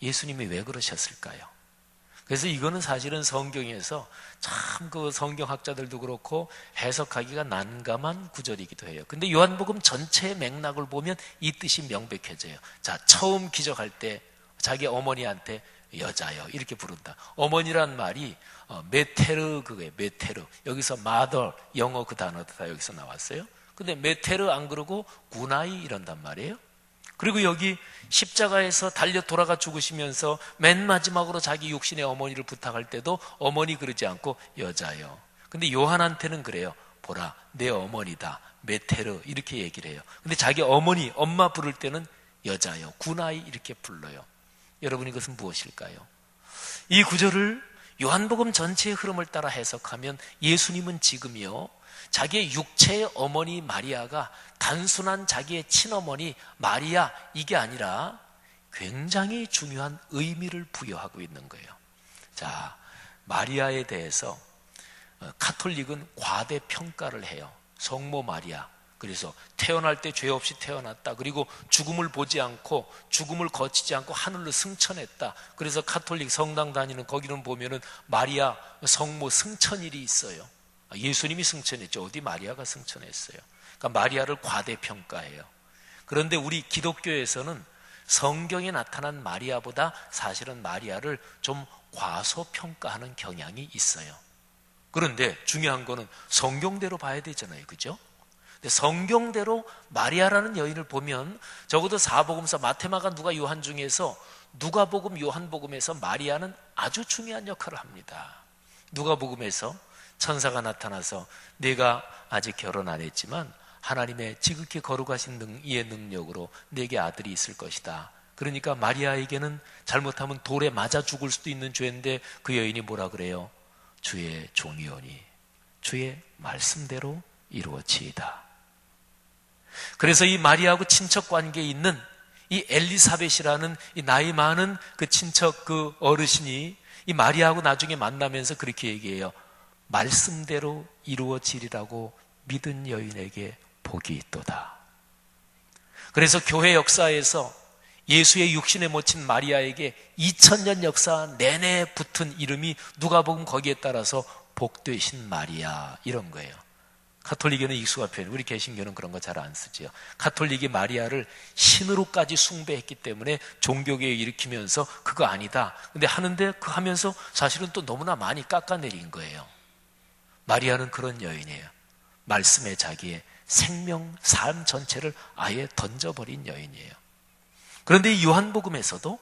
예수님이 왜 그러셨을까요? 그래서 이거는 사실은 성경에서 참 그 성경학자들도 그렇고 해석하기가 난감한 구절이기도 해요. 근데 요한복음 전체의 맥락을 보면 이 뜻이 명백해져요. 자, 처음 기적할 때 자기 어머니한테 여자여 이렇게 부른다. 어머니란 말이 메테르, 그거예요. 메테르. 여기서 mother, 영어 그 단어도 다 여기서 나왔어요. 근데 메테르 안 그러고 구나이 이런단 말이에요. 그리고 여기 십자가에서 달려 돌아가 죽으시면서 맨 마지막으로 자기 육신의 어머니를 부탁할 때도 어머니 그러지 않고 여자여. 근데 요한한테는 그래요. 보라, 내 어머니다. 메테르 이렇게 얘기를 해요. 근데 자기 어머니, 엄마 부를 때는 여자여, 구나이 이렇게 불러요. 여러분, 이것은 무엇일까요? 이 구절을 요한복음 전체의 흐름을 따라 해석하면 예수님은 지금이요, 자기의 육체의 어머니 마리아가 단순한 자기의 친어머니 마리아 이게 아니라 굉장히 중요한 의미를 부여하고 있는 거예요. 자, 마리아에 대해서 카톨릭은 과대평가를 해요. 성모 마리아. 그래서 태어날 때 죄 없이 태어났다. 그리고 죽음을 보지 않고 죽음을 거치지 않고 하늘로 승천했다. 그래서 카톨릭 성당 다니는 거기는 보면은 마리아 성모 승천일이 있어요. 예수님이 승천했죠. 어디 마리아가 승천했어요. 그러니까 마리아를 과대평가해요. 그런데 우리 기독교에서는 성경에 나타난 마리아보다 사실은 마리아를 좀 과소평가하는 경향이 있어요. 그런데 중요한 거는 성경대로 봐야 되잖아요. 그죠? 근데 성경대로 마리아라는 여인을 보면 적어도 사복음서 마태마가 누가 요한 중에서 누가복음 요한복음에서 마리아는 아주 중요한 역할을 합니다. 누가복음에서 천사가 나타나서 내가 아직 결혼 안 했지만 하나님의 지극히 거룩하신 이의 능력으로 내게 아들이 있을 것이다. 그러니까 마리아에게는 잘못하면 돌에 맞아 죽을 수도 있는 죄인데 그 여인이 뭐라 그래요? 주의 종이오니 주의 말씀대로 이루어지이다. 그래서 이 마리아하고 친척 관계에 있는 이 엘리사벳이라는 이 나이 많은 그 친척 그 어르신이 이 마리아하고 나중에 만나면서 그렇게 얘기해요. 말씀대로 이루어지리라고 믿은 여인에게 복이 있도다. 그래서 교회 역사에서 예수의 육신에 모친 마리아에게 2000년 역사 내내 붙은 이름이 누가복음 거기에 따라서 복되신 마리아 이런 거예요. 가톨릭에는 익숙한 표현, 우리 개신교는 그런 거 잘 안 쓰지요. 가톨릭이 마리아를 신으로까지 숭배했기 때문에 종교개혁 일으키면서 그거 아니다. 근데 하는데 그 하면서 사실은 또 너무나 많이 깎아내린 거예요. 마리아는 그런 여인이에요. 말씀에 자기의 생명, 삶 전체를 아예 던져버린 여인이에요. 그런데 이 요한복음에서도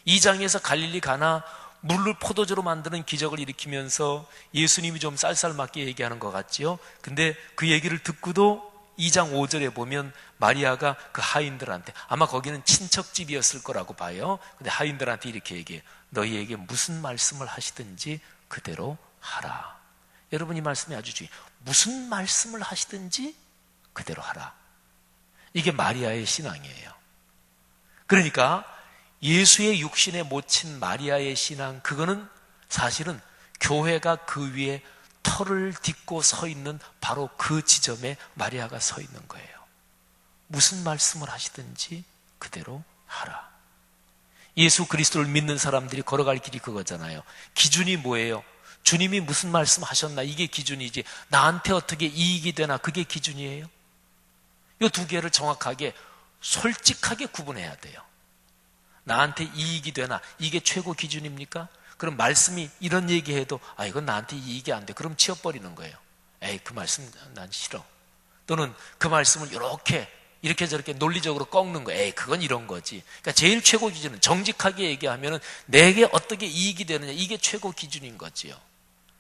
2장에서 갈릴리 가나 물을 포도주로 만드는 기적을 일으키면서 예수님이 좀 쌀쌀맞게 얘기하는 것 같지요. 근데 그 얘기를 듣고도 2장 5절에 보면 마리아가 그 하인들한테, 아마 거기는 친척집이었을 거라고 봐요. 근데 하인들한테 이렇게 얘기해요. 너희에게 무슨 말씀을 하시든지 그대로 하라. 여러분, 이 말씀이 아주 중요해요. 무슨 말씀을 하시든지 그대로 하라. 이게 마리아의 신앙이에요. 그러니까 예수의 육신에 모친 마리아의 신앙, 그거는 사실은 교회가 그 위에 털을 딛고 서 있는 바로 그 지점에 마리아가 서 있는 거예요. 무슨 말씀을 하시든지 그대로 하라. 예수 그리스도를 믿는 사람들이 걸어갈 길이 그거잖아요. 기준이 뭐예요? 주님이 무슨 말씀 하셨나, 이게 기준이지 나한테 어떻게 이익이 되나 그게 기준이에요. 이 두 개를 정확하게 솔직하게 구분해야 돼요. 나한테 이익이 되나, 이게 최고 기준입니까? 그럼 말씀이 이런 얘기해도 이건 나한테 이익이 안 돼. 그럼 치워버리는 거예요. 에이, 그 말씀 난 싫어. 또는 그 말씀을 이렇게 저렇게 논리적으로 꺾는 거예요. 에이, 그건 이런 거지. 그러니까 제일 최고 기준은 정직하게 얘기하면은 내게 어떻게 이익이 되느냐, 이게 최고 기준인 거지요.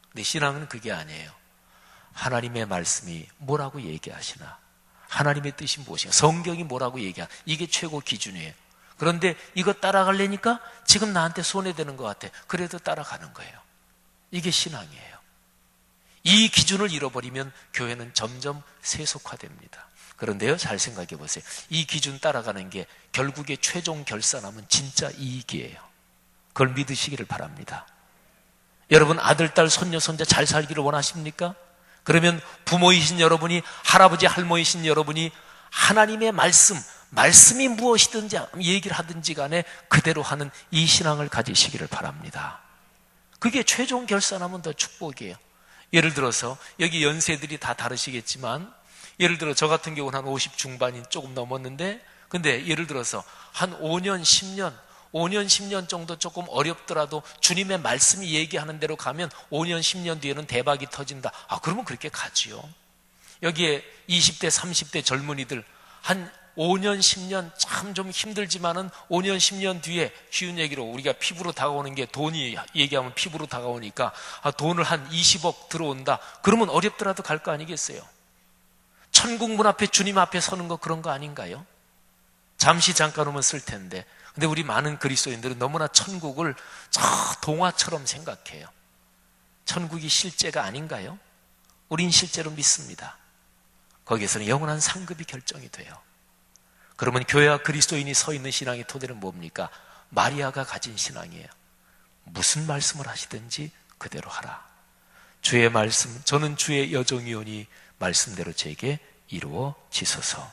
근데 신앙은 그게 아니에요. 하나님의 말씀이 뭐라고 얘기하시나, 하나님의 뜻이 무엇인가, 성경이 뭐라고 얘기하나, 이게 최고 기준이에요. 그런데 이거 따라가려니까 지금 나한테 손해되는 것 같아. 그래도 따라가는 거예요. 이게 신앙이에요. 이 기준을 잃어버리면 교회는 점점 세속화됩니다. 그런데요, 잘 생각해 보세요. 이 기준 따라가는 게 결국에 최종 결산하면 진짜 이익이에요. 그걸 믿으시기를 바랍니다. 여러분 아들, 딸, 손녀, 손자 잘 살기를 원하십니까? 그러면 부모이신 여러분이, 할아버지, 할머니이신 여러분이 하나님의 말씀이 무엇이든지 얘기를 하든지 간에 그대로 하는 이 신앙을 가지시기를 바랍니다. 그게 최종 결산하면 더 축복이에요. 예를 들어서 여기 연세들이 다 다르시겠지만, 예를 들어 저 같은 경우는 한 50 중반이 조금 넘었는데, 근데 예를 들어서 한 5년 10년 정도 조금 어렵더라도 주님의 말씀이 얘기하는 대로 가면 5년 10년 뒤에는 대박이 터진다. 그러면 그렇게 가지요. 여기에 20대 30대 젊은이들 한 5년 10년 참 좀 힘들지만은 5년 10년 뒤에, 쉬운 얘기로 우리가 피부로 다가오는 게, 돈이 얘기하면 피부로 다가오니까 돈을 한 20억 들어온다. 그러면 어렵더라도 갈 거 아니겠어요? 천국 문 앞에 주님 앞에 서는 거 그런 거 아닌가요? 잠시 잠깐 오면 쓸 텐데. 근데 우리 많은 그리스도인들은 너무나 천국을 저 동화처럼 생각해요. 천국이 실제가 아닌가요? 우린 실제로 믿습니다. 거기에서는 영원한 상급이 결정이 돼요. 그러면 교회와 그리스도인이 서 있는 신앙의 토대는 뭡니까? 마리아가 가진 신앙이에요. 무슨 말씀을 하시든지 그대로 하라. 주의 말씀, 저는 주의 여종이오니 말씀대로 제게 이루어지소서.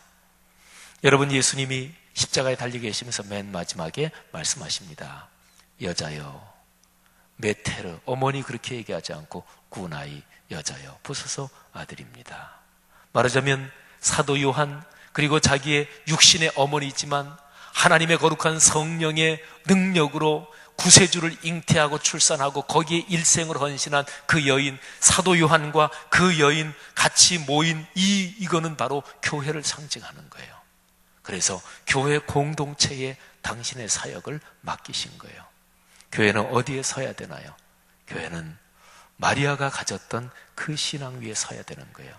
여러분, 예수님이 십자가에 달려 계시면서 맨 마지막에 말씀하십니다. 여자여, 메테르, 어머니 그렇게 얘기하지 않고 구나이, 여자여, 보소서 아들입니다. 말하자면 사도 요한, 그리고 자기의 육신의 어머니이지만 하나님의 거룩한 성령의 능력으로 구세주를 잉태하고 출산하고 거기에 일생을 헌신한 그 여인, 사도 요한과 그 여인 같이 모인 이거는 바로 교회를 상징하는 거예요. 그래서 교회 공동체에 당신의 사역을 맡기신 거예요. 교회는 어디에 서야 되나요? 교회는 마리아가 가졌던 그 신앙 위에 서야 되는 거예요.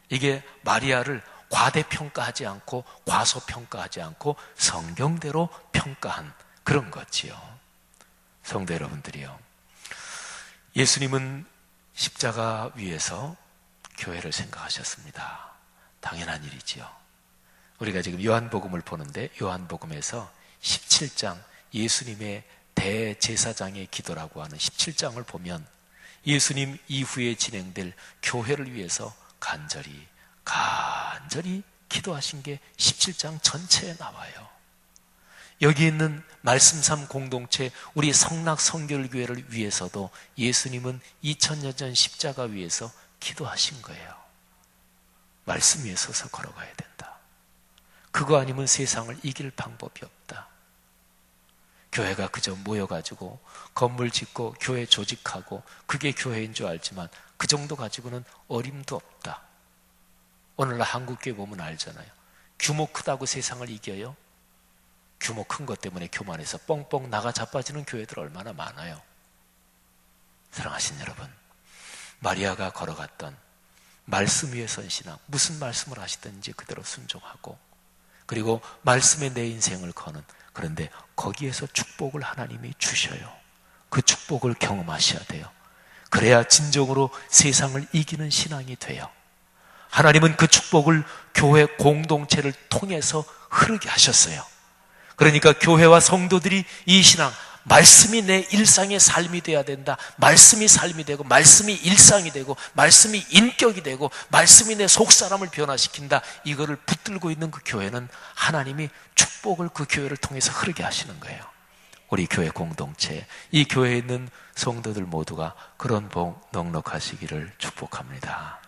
이게 마리아를 과대평가하지 않고 과소평가하지 않고 성경대로 평가한 그런 거지요. 성도 여러분들이요, 예수님은 십자가 위에서 교회를 생각하셨습니다. 당연한 일이지요. 우리가 지금 요한복음을 보는데, 요한복음에서 17장, 예수님의 대제사장의 기도라고 하는 17장을 보면 예수님 이후에 진행될 교회를 위해서 간절히 기도하신 게 17장 전체에 나와요. 여기 있는 말씀삼 공동체, 우리 성락 성결교회를 위해서도 예수님은 2000년 전 십자가 위에서 기도하신 거예요. 말씀 위에 서서 걸어가야 된다. 그거 아니면 세상을 이길 방법이 없다. 교회가 그저 모여가지고 건물 짓고 교회 조직하고 그게 교회인 줄 알지만 그 정도 가지고는 어림도 없다. 오늘날 한국교회 보면 알잖아요. 규모 크다고 세상을 이겨요? 규모 큰 것 때문에 교만해서 뻥뻥 나가 자빠지는 교회들 얼마나 많아요. 사랑하신 여러분, 마리아가 걸어갔던 말씀 위에 선 신앙, 무슨 말씀을 하시든지 그대로 순종하고, 그리고 말씀에 내 인생을 거는, 그런데 거기에서 축복을 하나님이 주셔요. 그 축복을 경험하셔야 돼요. 그래야 진정으로 세상을 이기는 신앙이 돼요. 하나님은 그 축복을 교회 공동체를 통해서 흐르게 하셨어요. 그러니까 교회와 성도들이 이 신앙, 말씀이 내 일상의 삶이 돼야 된다. 말씀이 삶이 되고, 말씀이 일상이 되고, 말씀이 인격이 되고, 말씀이 내 속사람을 변화시킨다. 이거를 붙들고 있는 그 교회는 하나님이 축복을 그 교회를 통해서 흐르게 하시는 거예요. 우리 교회 공동체, 이 교회에 있는 성도들 모두가 그런 복 넉넉하시기를 축복합니다.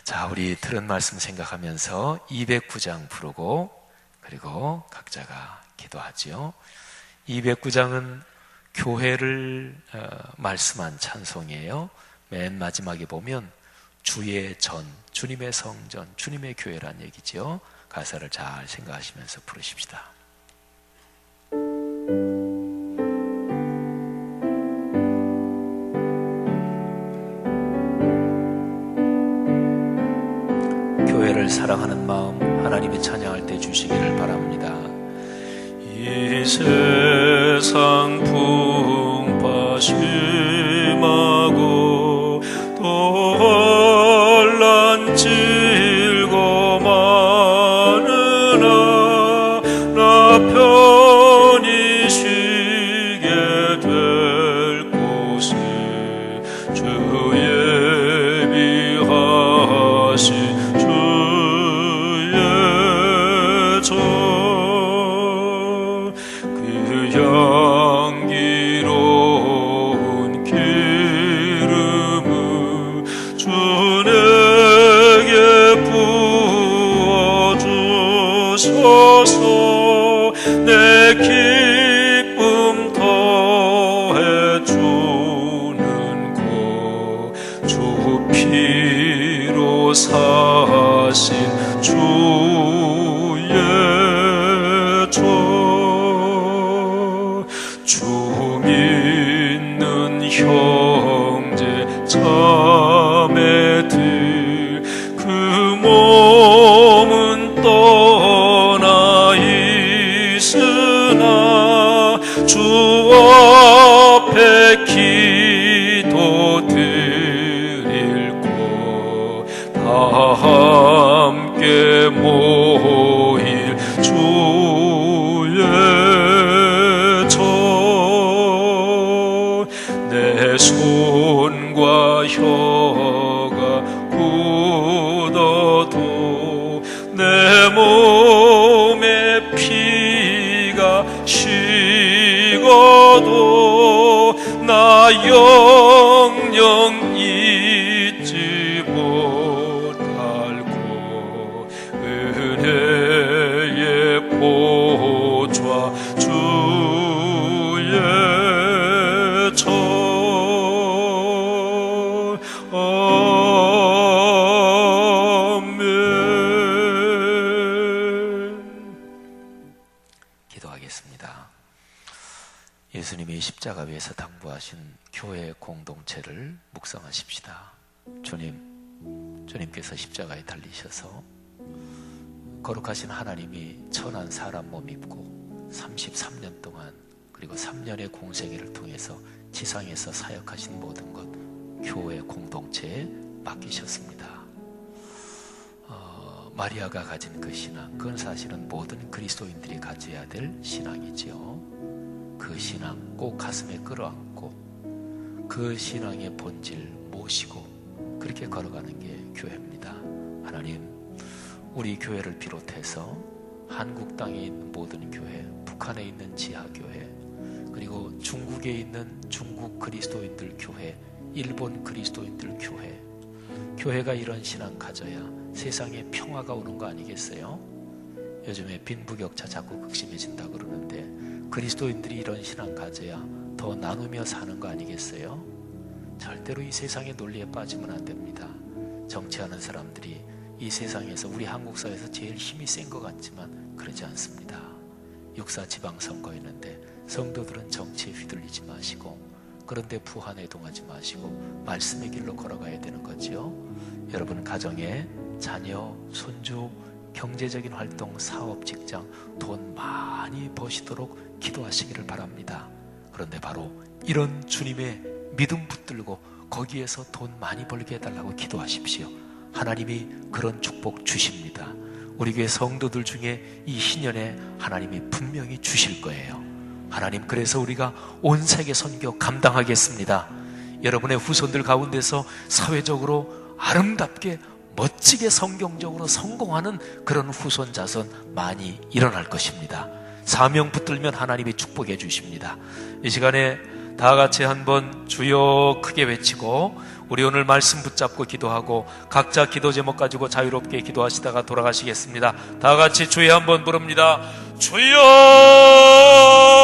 자, 우리 들은 말씀 생각하면서 209장 부르고 그리고 각자가 기도하지요. 209장은 교회를 말씀한 찬송이에요. 맨 마지막에 보면 주의 전, 주님의 성전, 주님의 교회란 얘기지요. 가사를 잘 생각하시면서 부르십시다. 교회를 사랑하는 마음 하나님의 찬양할 때 주시기를 바랍니다. 이 세상 풍파 심하고 또 주 앞에 기도 드릴 곳 다 함께 모일 주의 전 내 손과 혀가 굳어도 내 몸에 피가 식어도 나 영영 잊지 못할 곳 은혜의 보좌 주의 전 기도하겠습니다. 예수님이 십자가 위에서 당부하신 교회 공동체를 묵상하십시다. 주님께서 십자가에 달리셔서 거룩하신 하나님이 천한 사람 몸 입고 33년 동안 그리고 3년의 공생애를 통해서 지상에서 사역하신 모든 것 교회 공동체에 맡기셨습니다. 마리아가 가진 그 신앙, 그건 사실은 모든 그리스도인들이 가져야 될 신앙이지요. 그 신앙 꼭 가슴에 끌어안고 그 신앙의 본질 모시고 그렇게 걸어가는 게 교회입니다. 하나님, 우리 교회를 비롯해서 한국 땅에 있는 모든 교회, 북한에 있는 지하교회, 그리고 중국에 있는 중국 그리스도인들 교회, 일본 그리스도인들 교회, 교회가 이런 신앙 가져야 세상에 평화가 오는 거 아니겠어요? 요즘에 빈부격차 자꾸 극심해진다 그러는데 그리스도인들이 이런 신앙 가져야 더 나누며 사는 거 아니겠어요? 절대로 이 세상의 논리에 빠지면 안 됩니다. 정치하는 사람들이 이 세상에서 우리 한국 사회에서 제일 힘이 센 것 같지만 그러지 않습니다. 육사 지방선거 있는데 성도들은 정치에 휘둘리지 마시고 그런데 부한해동하지 마시고 말씀의 길로 걸어가야 되는 거죠. 여러분 가정에 자녀, 손주, 경제적인 활동, 사업, 직장 돈 많이 버시도록 기도하시기를 바랍니다. 그런데 바로 이런 주님의 믿음 붙들고 거기에서 돈 많이 벌게 해달라고 기도하십시오. 하나님이 그런 축복 주십니다. 우리 교회 성도들 중에 이 희년에 하나님이 분명히 주실 거예요. 하나님, 그래서 우리가 온 세계 선교 감당하겠습니다. 여러분의 후손들 가운데서 사회적으로 아름답게 멋지게 성경적으로 성공하는 그런 후손 자손 많이 일어날 것입니다. 사명 붙들면 하나님이 축복해 주십니다. 이 시간에 다 같이 한번 주여 크게 외치고 우리 오늘 말씀 붙잡고 기도하고 각자 기도 제목 가지고 자유롭게 기도하시다가 돌아가시겠습니다. 다 같이 주여 한번 부릅니다.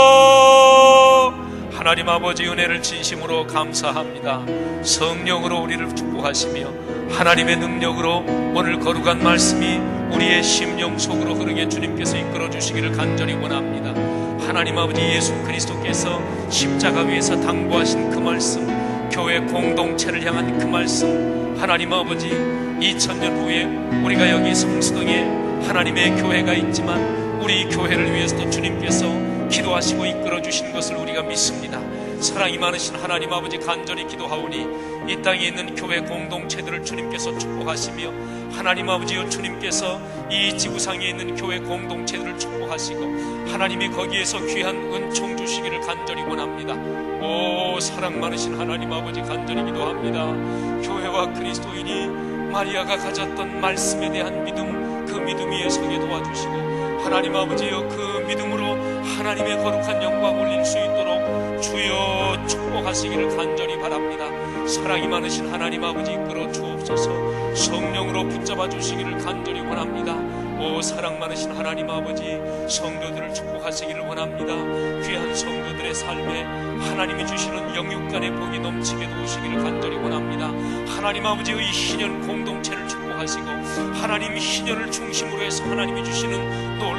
주여! 하나님 아버지 은혜를 진심으로 감사합니다. 성령으로 우리를 축복하시며 하나님의 능력으로 오늘 거룩한 말씀이 우리의 심령 속으로 흐르게 주님께서 이끌어 주시기를 간절히 원합니다. 하나님 아버지 예수 그리스도께서 십자가 위에서 당부하신 그 말씀, 교회 공동체를 향한 그 말씀, 하나님 아버지 2000년 후에 우리가 여기 성수동에 하나님의 교회가 있지만 우리 교회를 위해서도 주님께서 기도하시고 이끌어 주신 것을 우리가 믿습니다. 사랑이 많으신 하나님 아버지 간절히 기도하오니 이 땅에 있는 교회 공동체들을 주님께서 축복하시며 하나님 아버지여 주님께서 이 지구상에 있는 교회 공동체들을 축복하시고 하나님이 거기에서 귀한 은총 주시기를 간절히 원합니다. 오 사랑 많으신 하나님 아버지 간절히 기도합니다. 교회와 그리스도인이 마리아가 가졌던 말씀에 대한 믿음, 그 믿음 위에 서게 도와주시고 하나님 아버지여 그 믿음으로 하나님의 거룩한 영광 올릴 수 있도록 주여 축복하시기를 간절히 바랍니다. 사랑이 많으신 하나님 아버지 이끌어 주옵소서. 성령으로 붙잡아 주시기를 간절히 원합니다. 오 사랑 많으신 하나님 아버지 성도들을 축복하시기를 원합니다. 귀한 성도들의 삶에 하나님이 주시는 영육간의 복이 넘치게 도우시기를 간절히 원합니다. 하나님 아버지의 이 희년 공동체를 축복하시고 하나님 희년을 중심으로 해서 하나님이 주시는 놀라운